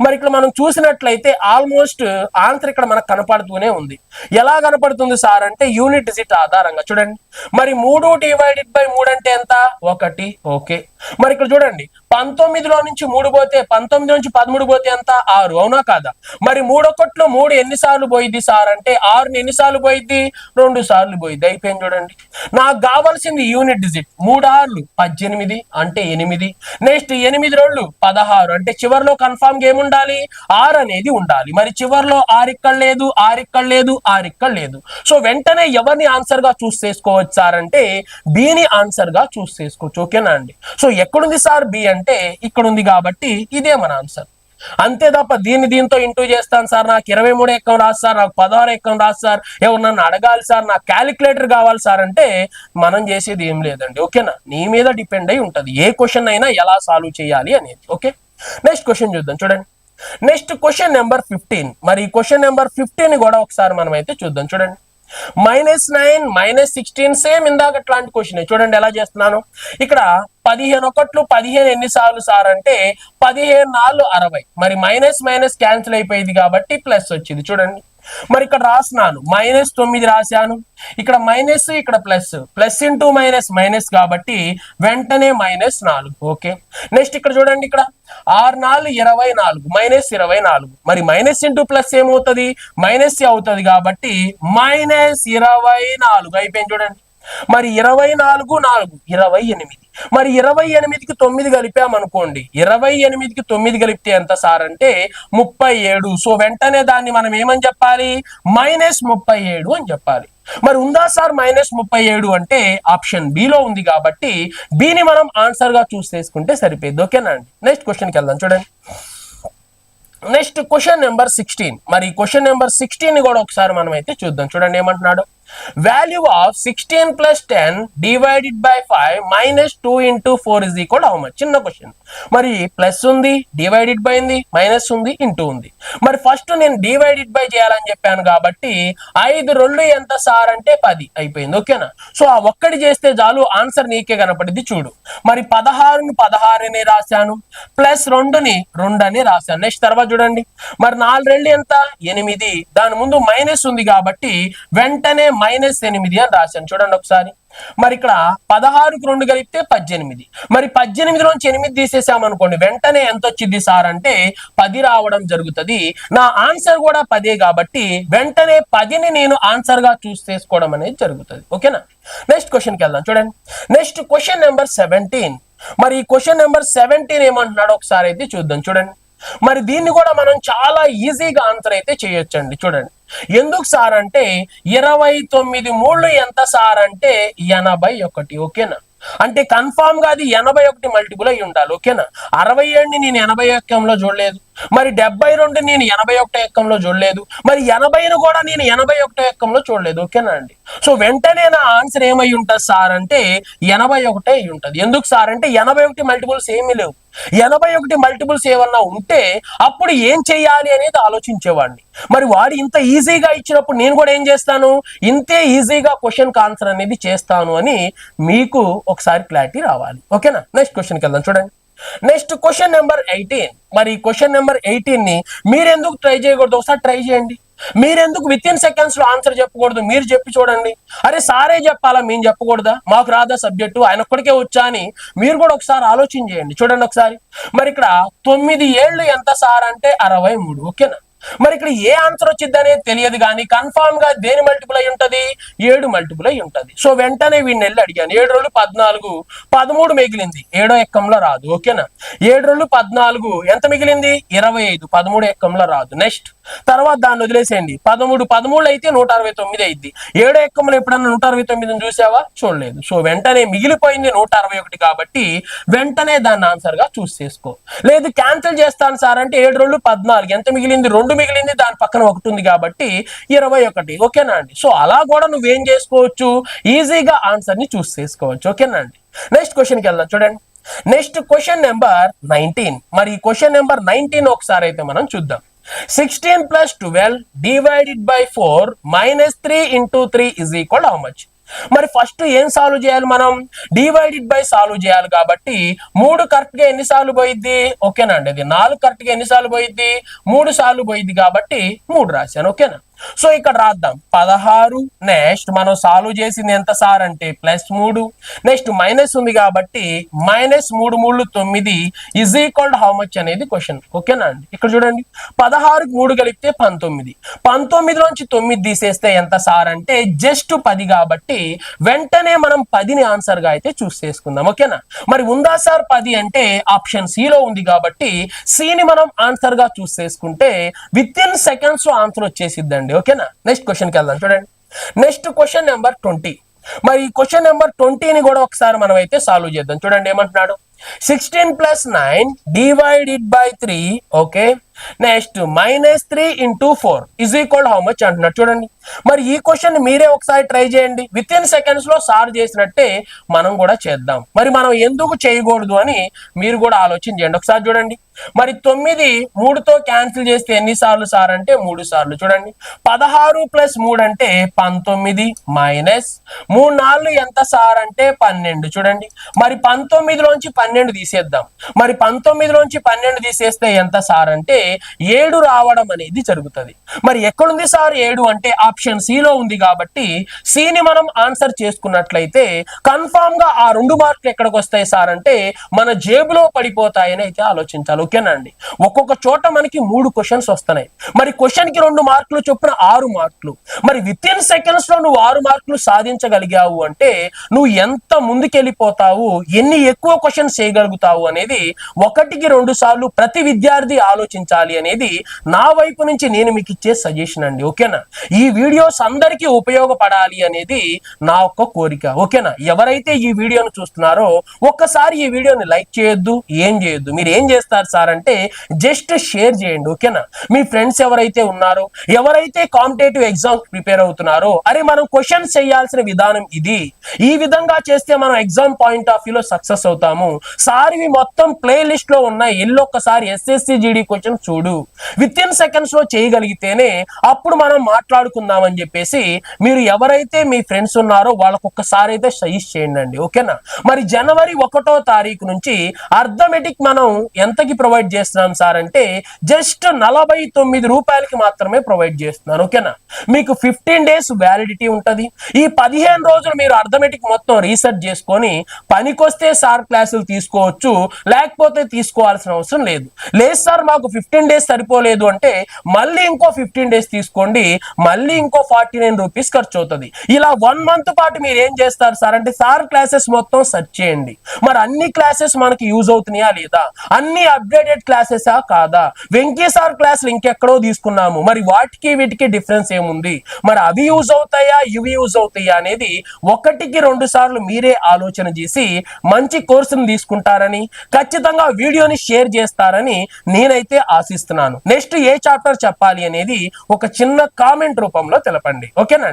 మరి ఇక్కడ మనం చూసినట్లయితే ఆల్మోస్ట్ ఆన్సర్ ఇక్కడ మనకు కనపడుతూనే ఉంది. ఎలా కనపడుతుంది సార్ అంటే యూనిట్ డిజిట్ ఆధారంగా. చూడండి మరి 3 డివైడెడ్ బై 3 అంటే ఎంత? 1, ఓకే. మరి ఇక్కడ చూడండి 19లో నుంచి 3 పోతే 19 నుంచి 13 పోతే ఎంత? 6, అవునా కాదా? మరి 3 ఒకట్లో 3 ఎన్నిసార్లు పోయిద్ది సార్ అంటే 6ని ఎన్నిసార్లు పోయిద్ది? 2 సార్లు పోయిద్ది. అయిపోయింది. చూడండి నాకు కావాల్సింది యూనిట్ డిజిట్. 3 6 18 అంటే 8, నెక్స్ట్ 8 2 16 అంటే చివరిలో కన్ఫామ్ గా ఏముండాలి? 6 అనేది ఉండాలి. మరి చివరిలో 6 ఇక్కడ లేదు, 6 ఇక్కడ లేదు, 6 ఇక్కడ లేదు. సో వెంటనే ఎవరిని ఆన్సర్ గా చూస్ చేసుకోవచ్చు సార్ అంటే బిని ఆన్సర్ గా చూస్ చేసుకోవచ్చు, ఓకేనా అండి? సో ఎక్కడుంది సార్ బి అంటే ఇక్కడ ఉంది కాబట్టి ఇదే మన ఆన్సర్. అంతే తప్ప దీంతో ఇంటూ చేస్తాను సార్, నాకు 23 ఎక్కం రాదు సార్, నాకు 16 ఎక్కం రాదు సార్, ఎవరు నన్ను అడగాలి సార్, నాకు క్యాలిక్యులేటర్ కావాలి సార్ అంటే మనం చేసేది ఏం లేదండి, ఓకేనా? నీ మీద డిపెండ్ అయి ఉంటది ఏ క్వశ్చన్ అయినా ఎలా సాల్వ్ చేయాలి అనేది, ఓకే. నెక్స్ట్ క్వశ్చన్ చూద్దాం. చూడండి నెక్స్ట్ క్వశ్చన్ నెంబర్ 15. మరి క్వశ్చన్ నెంబర్ 15 కూడా ఒకసారి మనం అయితే చూద్దాం. చూడండి -9 -16 సేమ్ ఇందాక అట్లాంటి క్వశ్చన్ చూడండి ఎలా చేస్తున్నాను. ఇక్కడ 15 ఒకట్లు 15 ఎన్నిసార్లు సార్ అంటే 15 4 60. మరి మైనస్ మైనస్ క్యాన్సిల్ అయిపోయింది కాబట్టి ప్లస్ వచ్చింది చూడండి. మరి ఇక్కడ రాస్తున్నాను -9 రాశాను, ఇక్కడ మైనస్ ఇక్కడ plus, plus into minus minus కాబట్టి వెంటనే -4. ఓకే, నెక్స్ట్ ఇక్కడ చూడండి, ఇక్కడ 6 4 24 -24. మరి మైనస్ ఇంటూ ప్లస్ ఏమవుతుంది, మైనస్ అవుతుంది కాబట్టి -24 అయిపోయింది చూడండి. మరి 24 4 28. మరి 28కి 9 కలిపామనుకోండి, 28కి 9 కలిపితే ఎంత సార్ అంటే 37. సో వెంటనే దాన్ని మనం ఏమని చెప్పాలి, -37 అని చెప్పాలి. మరి ఉందా సార్ -37 అంటే ఆప్షన్ బి లో ఉంది కాబట్టి బిని మనం ఆన్సర్ గా చూస్ చేసుకుంటే సరిపోయింది. ఓకేనా అండి. నెక్స్ట్ క్వశ్చన్కి వెళ్దాం చూడండి. Next question number 16. మరి క్వశ్చన్ నెంబర్ 16 ని కూడా ఒకసారి మనం అయితే చూద్దాం. చూడండి ఏమంటున్నాడు, value of 16 + 10 divided by 5 -2 × 4 is equal how much. చిన్న క్వశ్చన్. మరి ప్లస్ ఉంది, డివైడెడ్ బై ఉంది, మైనస్ ఉంది, ఇంటూ ఉంది. మరి ఫస్ట్ నేను డివైడెడ్ బై చేయాలని చెప్పాను కాబట్టి 5 2 ఎంత సార్ అంటే 10 అయిపోయింది. ఓకేనా. సో ఆ ఒక్కటి చేస్తే చాలు ఆన్సర్ నీకే కనపడింది చూడు. మరి 16ని 16 అని రాశాను, ప్లస్ 2ని 2 అని రాశాను. నెక్స్ట్ తర్వాత చూడండి, మరి 4 2 ఎంత 8. దాని ముందు మైనస్ ఉంది కాబట్టి వెంటనే -8 అని రాశాను చూడండి ఒకసారి. మరి ఇక్కడ 16కు 2 కలిపితే 18. మరి 18 నుంచి 8 తీసేసామనుకోండి, వెంటనే ఎంత వచ్చింది సార్ అంటే 10 రావడం జరుగుతుంది. నా ఆన్సర్ కూడా 10 కాబట్టి వెంటనే 10ని నేను ఆన్సర్ గా చూస్ చేసుకోవడం అనేది జరుగుతుంది. ఓకేనా. నెక్స్ట్ క్వశ్చన్కి వెళ్దాం చూడండి. Next question number 17. మరి ఈ క్వశ్చన్ నెంబర్ 17 ఏమంటున్నాడు ఒకసారి అయితే చూద్దాం చూడండి. మరి దీన్ని కూడా మనం చాలా ఈజీగా ఆన్సర్ అయితే చేయొచ్చండి. చూడండి ఎందుకు సార్ అంటే 29 3 ఎంత సార్ అంటే 81. ఓకేనా. అంటే కన్ఫామ్ గా అది 81 మల్టిపుల్ అయి ఉండాలి. ఓకేనా. 67ని నేను 81లో చూడలేదు, మరి 72 నేను 81 ఎక్కంలో చూడలేదు, మరి 80ను కూడా నేను 81 ఎక్కంలో చూడలేదు. ఓకేనా అండి. సో వెంటనే నా ఆన్సర్ ఏమై ఉంటుంది సార్ అంటే 81 అయి ఉంటుంది. ఎందుకు సార్ అంటే 81 మల్టిపుల్స్ ఏమీ లేవు. 81 మల్టిపుల్స్ ఏమన్నా ఉంటే అప్పుడు ఏం చెయ్యాలి అనేది ఆలోచించేవాడిని. మరి వాడు ఇంత ఈజీగా ఇచ్చినప్పుడు నేను కూడా ఏం చేస్తాను, ఇంతే ఈజీగా క్వశ్చన్ ఆన్సర్ అనేది చేస్తాను అని మీకు ఒకసారి క్లారిటీ రావాలి. ఓకేనా. నెక్స్ట్ క్వశ్చన్కి వెళ్దాం చూడండి. Next question number 18. మరి క్వశ్చన్ నెంబర్ 18 ని మీరెందుకు ట్రై చేయకూడదు, ఒకసారి ట్రై చేయండి. మీరెందుకు విత్ ఇన్ సెకండ్స్ లో ఆన్సర్ చెప్పకూడదు, మీరు చెప్పి చూడండి. అరే సారే చెప్పాలా, మేము చెప్పకూడదా, మాకు రాదా సబ్జెక్టు, ఆయన ఒక్కడికే వచ్చా అని మీరు కూడా ఒకసారి ఆలోచన చేయండి. చూడండి ఒకసారి. మరి ఇక్కడ 9 ఏళ్ళు ఎంత సార్ అంటే 63. ఓకేనా. మరి ఇక్కడ ఏ ఆన్సర్ వచ్చింది అనేది తెలియదు, కానీ కన్ఫామ్ గా దేని మల్టిపుల్ అయి ఉంటది, 7 మల్టిపుల్ అయి ఉంటది. సో వెంటనే వీడిని వెళ్ళి అడిగాను. 7 రోజులు 14, 13 మిగిలింది, 7వ ఎక్కంలో రాదు. ఓకేనా. 7 రోజులు 14 ఎంత మిగిలింది 25, 13 ఎక్కంలో రాదు. నెక్స్ట్ తర్వాత దాన్ని వదిలేసేయండి. 13 అయితే 169 అయింది. 7వ ఎక్కంలో ఎప్పుడన్నా 169 చూసావా, చూడలేదు. సో వెంటనే మిగిలిపోయింది 161 కాబట్టి వెంటనే దాన్ని ఆన్సర్ గా చూస్ చేసుకో. లేదు క్యాన్సిల్ చేస్తాను సార్ అంటే 7 రోజులు 14 ఎంత మిగిలింది, 2 మిగిలింది, దాని పక్కన 1 ఉంది కాబట్టి 21. ఓకేనా అండి. సో అలా కూడా నువ్వేం చేసుకోవచ్చు, ఈజీగా ఆన్సర్ ని చూస్ చేసుకోవచ్చు. ఓకేనా అండి. నెక్స్ట్ క్వశ్చన్కి వెళ్దాం చూడండి. Next question number 19. మరి క్వశ్చన్ నెంబర్ 19 ఒకసారి అయితే మనం చూద్దాం. 16 + 12 divided by 4 -3 × 3 is equal how much. మరి ఫస్ట్ ఏం సాల్వ్ చేయాలి, మనం డివైడెడ్ బై సాల్వ్ చేయాలి కాబట్టి 3 కరెక్ట్ గా ఎన్నిసార్లు పోయిద్ది, ఓకేనా అండి. అది 4 కరెక్ట్ గా ఎన్నిసార్లు పోయిద్ది, 3 సార్లు పోయిద్ది కాబట్టి 3 రాశాను. ఓకేనా. సో ఇక్కడ రాద్దాం 16. నెక్స్ట్ మనం సాల్వ్ చేసింది ఎంత సార్ అంటే +3. నెక్స్ట్ మైనస్ ఉంది కాబట్టి -3 3 9 ఇజ్ ఈక్వల్ హౌ మచ్ అనేది క్వశ్చన్. ఓకేనా అండి. ఇక్కడ చూడండి 16కు 3 కలిపితే 19, 19లోంచి 9 తీసేస్తే ఎంత సార్ అంటే జస్ట్ 10 కాబట్టి వెంటనే మనం 10ని ఆన్సర్ గా అయితే చూస్ చేసుకుందాం. ఓకేనా. మరి ఉందా సార్ 10 అంటే ఆప్షన్ సి లో ఉంది కాబట్టి సిని మనం ఆన్సర్ గా చూస్ చేసుకుంటే విత్ ఇన్ సెకండ్స్ లో ఆన్సర్ వచ్చేసిద్దండి. ఓకేనా. నెక్స్ట్ క్వశ్చన్కి వెళ్దాం చూడండి. Next question number 20. మరి ఈ క్వశ్చన్ నెంబర్ 20ని కూడా ఒకసారి మనం అయితే సాల్వ్ చేద్దాం. చూడండి ఏమంటున్నాడు, 16 + 9 divided by 3 okay next -3 into 4 is equal to how much అంటున్నారు చూడండి. మరి ఈ క్వశ్చన్ మీరే ఒకసారి ట్రై చేయండి. విత్ ఇన్ సెకండ్స్ లో సాల్వ్ చేసినట్టే మనం కూడా చేద్దాం. మరి మనం ఎందుకు చేయకూడదు అని మీరు కూడా ఆలోచన చేయండి. ఒకసారి చూడండి. మరి 9 3తో క్యాన్సిల్ చేస్తే ఎన్ని సార్లు సార్ అంటే 3 సార్లు. చూడండి 16 + 3 అంటే 19 మైనస్ 3 4 ఎంత సార్ అంటే 12. చూడండి మరి 19 లోంచి 12 తీసేద్దాం. మరి 19 లోంచి 12 తీసేస్తే ఎంత సార్ అంటే 7 రావడం అనేది జరుగుతుంది. మరి ఎక్కడుంది సార్ 7 అంటే ఆప్షన్ సి లో ఉంది కాబట్టి సిని మనం ఆన్సర్ చేసుకున్నట్లయితే కన్ఫామ్ గా ఆ 2 మార్కులు ఎక్కడికి వస్తాయి సార్ అంటే మన జేబులో పడిపోతాయని అయితే ఆలోచించాలి. ఓకేనా అండి. ఒక్కొక్క చోట మనకి 3 క్వశ్చన్స్ వస్తున్నాయి. మరి క్వశ్చన్ కి 2 మార్కులు చొప్పున 6 మార్కులు. మరి విత్ ఇన్ సెకండ్స్ లో నువ్వు 6 మార్కులు సాధించగలిగావు అంటే నువ్వు ఎంత ముందుకెళ్ళిపోతావు, ఎన్ని ఎక్కువ క్వశ్చన్స్ చేయగలుగుతావు అనేది 1-2 సార్లు ప్రతి విద్యార్థి ఆలోచించాలి అనేది నా వైపు నుంచి నేను మీకు ఇచ్చే సజెషన్ అండి. ఓకేనా. ఈ వీడియోస్ అందరికీ ఉపయోగపడాలి అనేది నా ఒక్క కోరిక. ఓకేనా. ఎవరైతే ఈ వీడియోను చూస్తున్నారో ఒక్కసారి ఈ వీడియోని లైక్ చేయొద్దు, ఏం చేయొద్దు. మీరు ఏం చేస్తారు సార్ అంటే జస్ట్ షేర్ చేయండి. ఓకేనా. మీ ఫ్రెండ్స్ ఎవరైతే ఉన్నారో, ఎవరైతే కాంపిటేటివ్ ఎగ్జామ్ ప్రిపేర్ అవుతున్నారో, అరే మనం క్వశ్చన్స్ చేయాల్సిన విధానం ఇది, ఈ విధంగా చేస్తే మనం ఎగ్జామ్ పాయింట్ ఆఫ్ వ్యూలో సక్సెస్ అవుతాము సార్, ఇవి మొత్తం ప్లే లిస్ట్ లో ఉన్నాయి, ఎల్లొక్కసారి ఎస్ఎస్సి జీడీ క్వశ్చన్ చూడు, విత్ ఇన్ సెకండ్స్ లో చేయగలిగితేనే అప్పుడు మనం మాట్లాడుకుందాం అని చెప్పేసి మీరు ఎవరైతే మీ ఫ్రెండ్స్ ఉన్నారో వాళ్ళకు ఒక్కసారి అయితే సజెస్ట్ చేయండి. ఓకేనా. మరి జనవరి 1వ తారీఖు నుంచి అర్థమెటిక్ మనం ఎంతకి ప్రొవైడ్ చేస్తున్నాం సార్ అంటే జస్ట్ 49 రూపాయలకి మాత్రమే ప్రొవైడ్ చేస్తున్నాను. ఓకేనా. మీకు 15 days వ్యాలిడిటీ ఉంటది. ఈ 15 రోజులు మీరు అర్థమెటిక్ మొత్తం రీసెర్చ్ చేసుకొని పనికొస్తే సార్ క్లాసులు తీసుకోవచ్చు, లేకపోతే తీసుకోవాల్సిన అవసరం లేదు. లేదు సార్ మాకు 15 days సరిపోలేదు అంటే మళ్ళీ ఇంకో 15 days తీసుకోండి, మళ్ళీ ఇంకో 49 రూపీస్ ఖర్చు అవుతుంది. ఇలా 1 month పాటు మీరు ఏం చేస్తారు సార్ అంటే సార్ క్లాసెస్ మొత్తం సెర్చ్ చేయండి. మరి అన్ని క్లాసెస్ మనకి యూజ్ అవుతున్నాయా లేదా, అన్ని అప్డేటెడ్ క్లాసెసా కాదా, వెంకీ సార్ క్లాసులు ఇంకెక్కడో తీసుకున్నాము, మరి వాటికి వీటికి డిఫరెన్స్ ఏముంది, మరి అవి యూజ్ అవుతాయా ఇవి యూజ్ అవుతాయా అనేది 1-2 సార్లు మీరే ఆలోచన చేసి మంచి కోర్సును తీసుకుంటారని, ఖచ్చితంగా వీడియోని షేర్ చేస్తారని నేనైతే ఆశిస్తున్నాను. నెక్స్ట్ ఏ చాప్టర్ చెప్పాలి అనేది ఒక చిన్న కామెంట్ రూపంలో తెలపండి. ఓకేనా.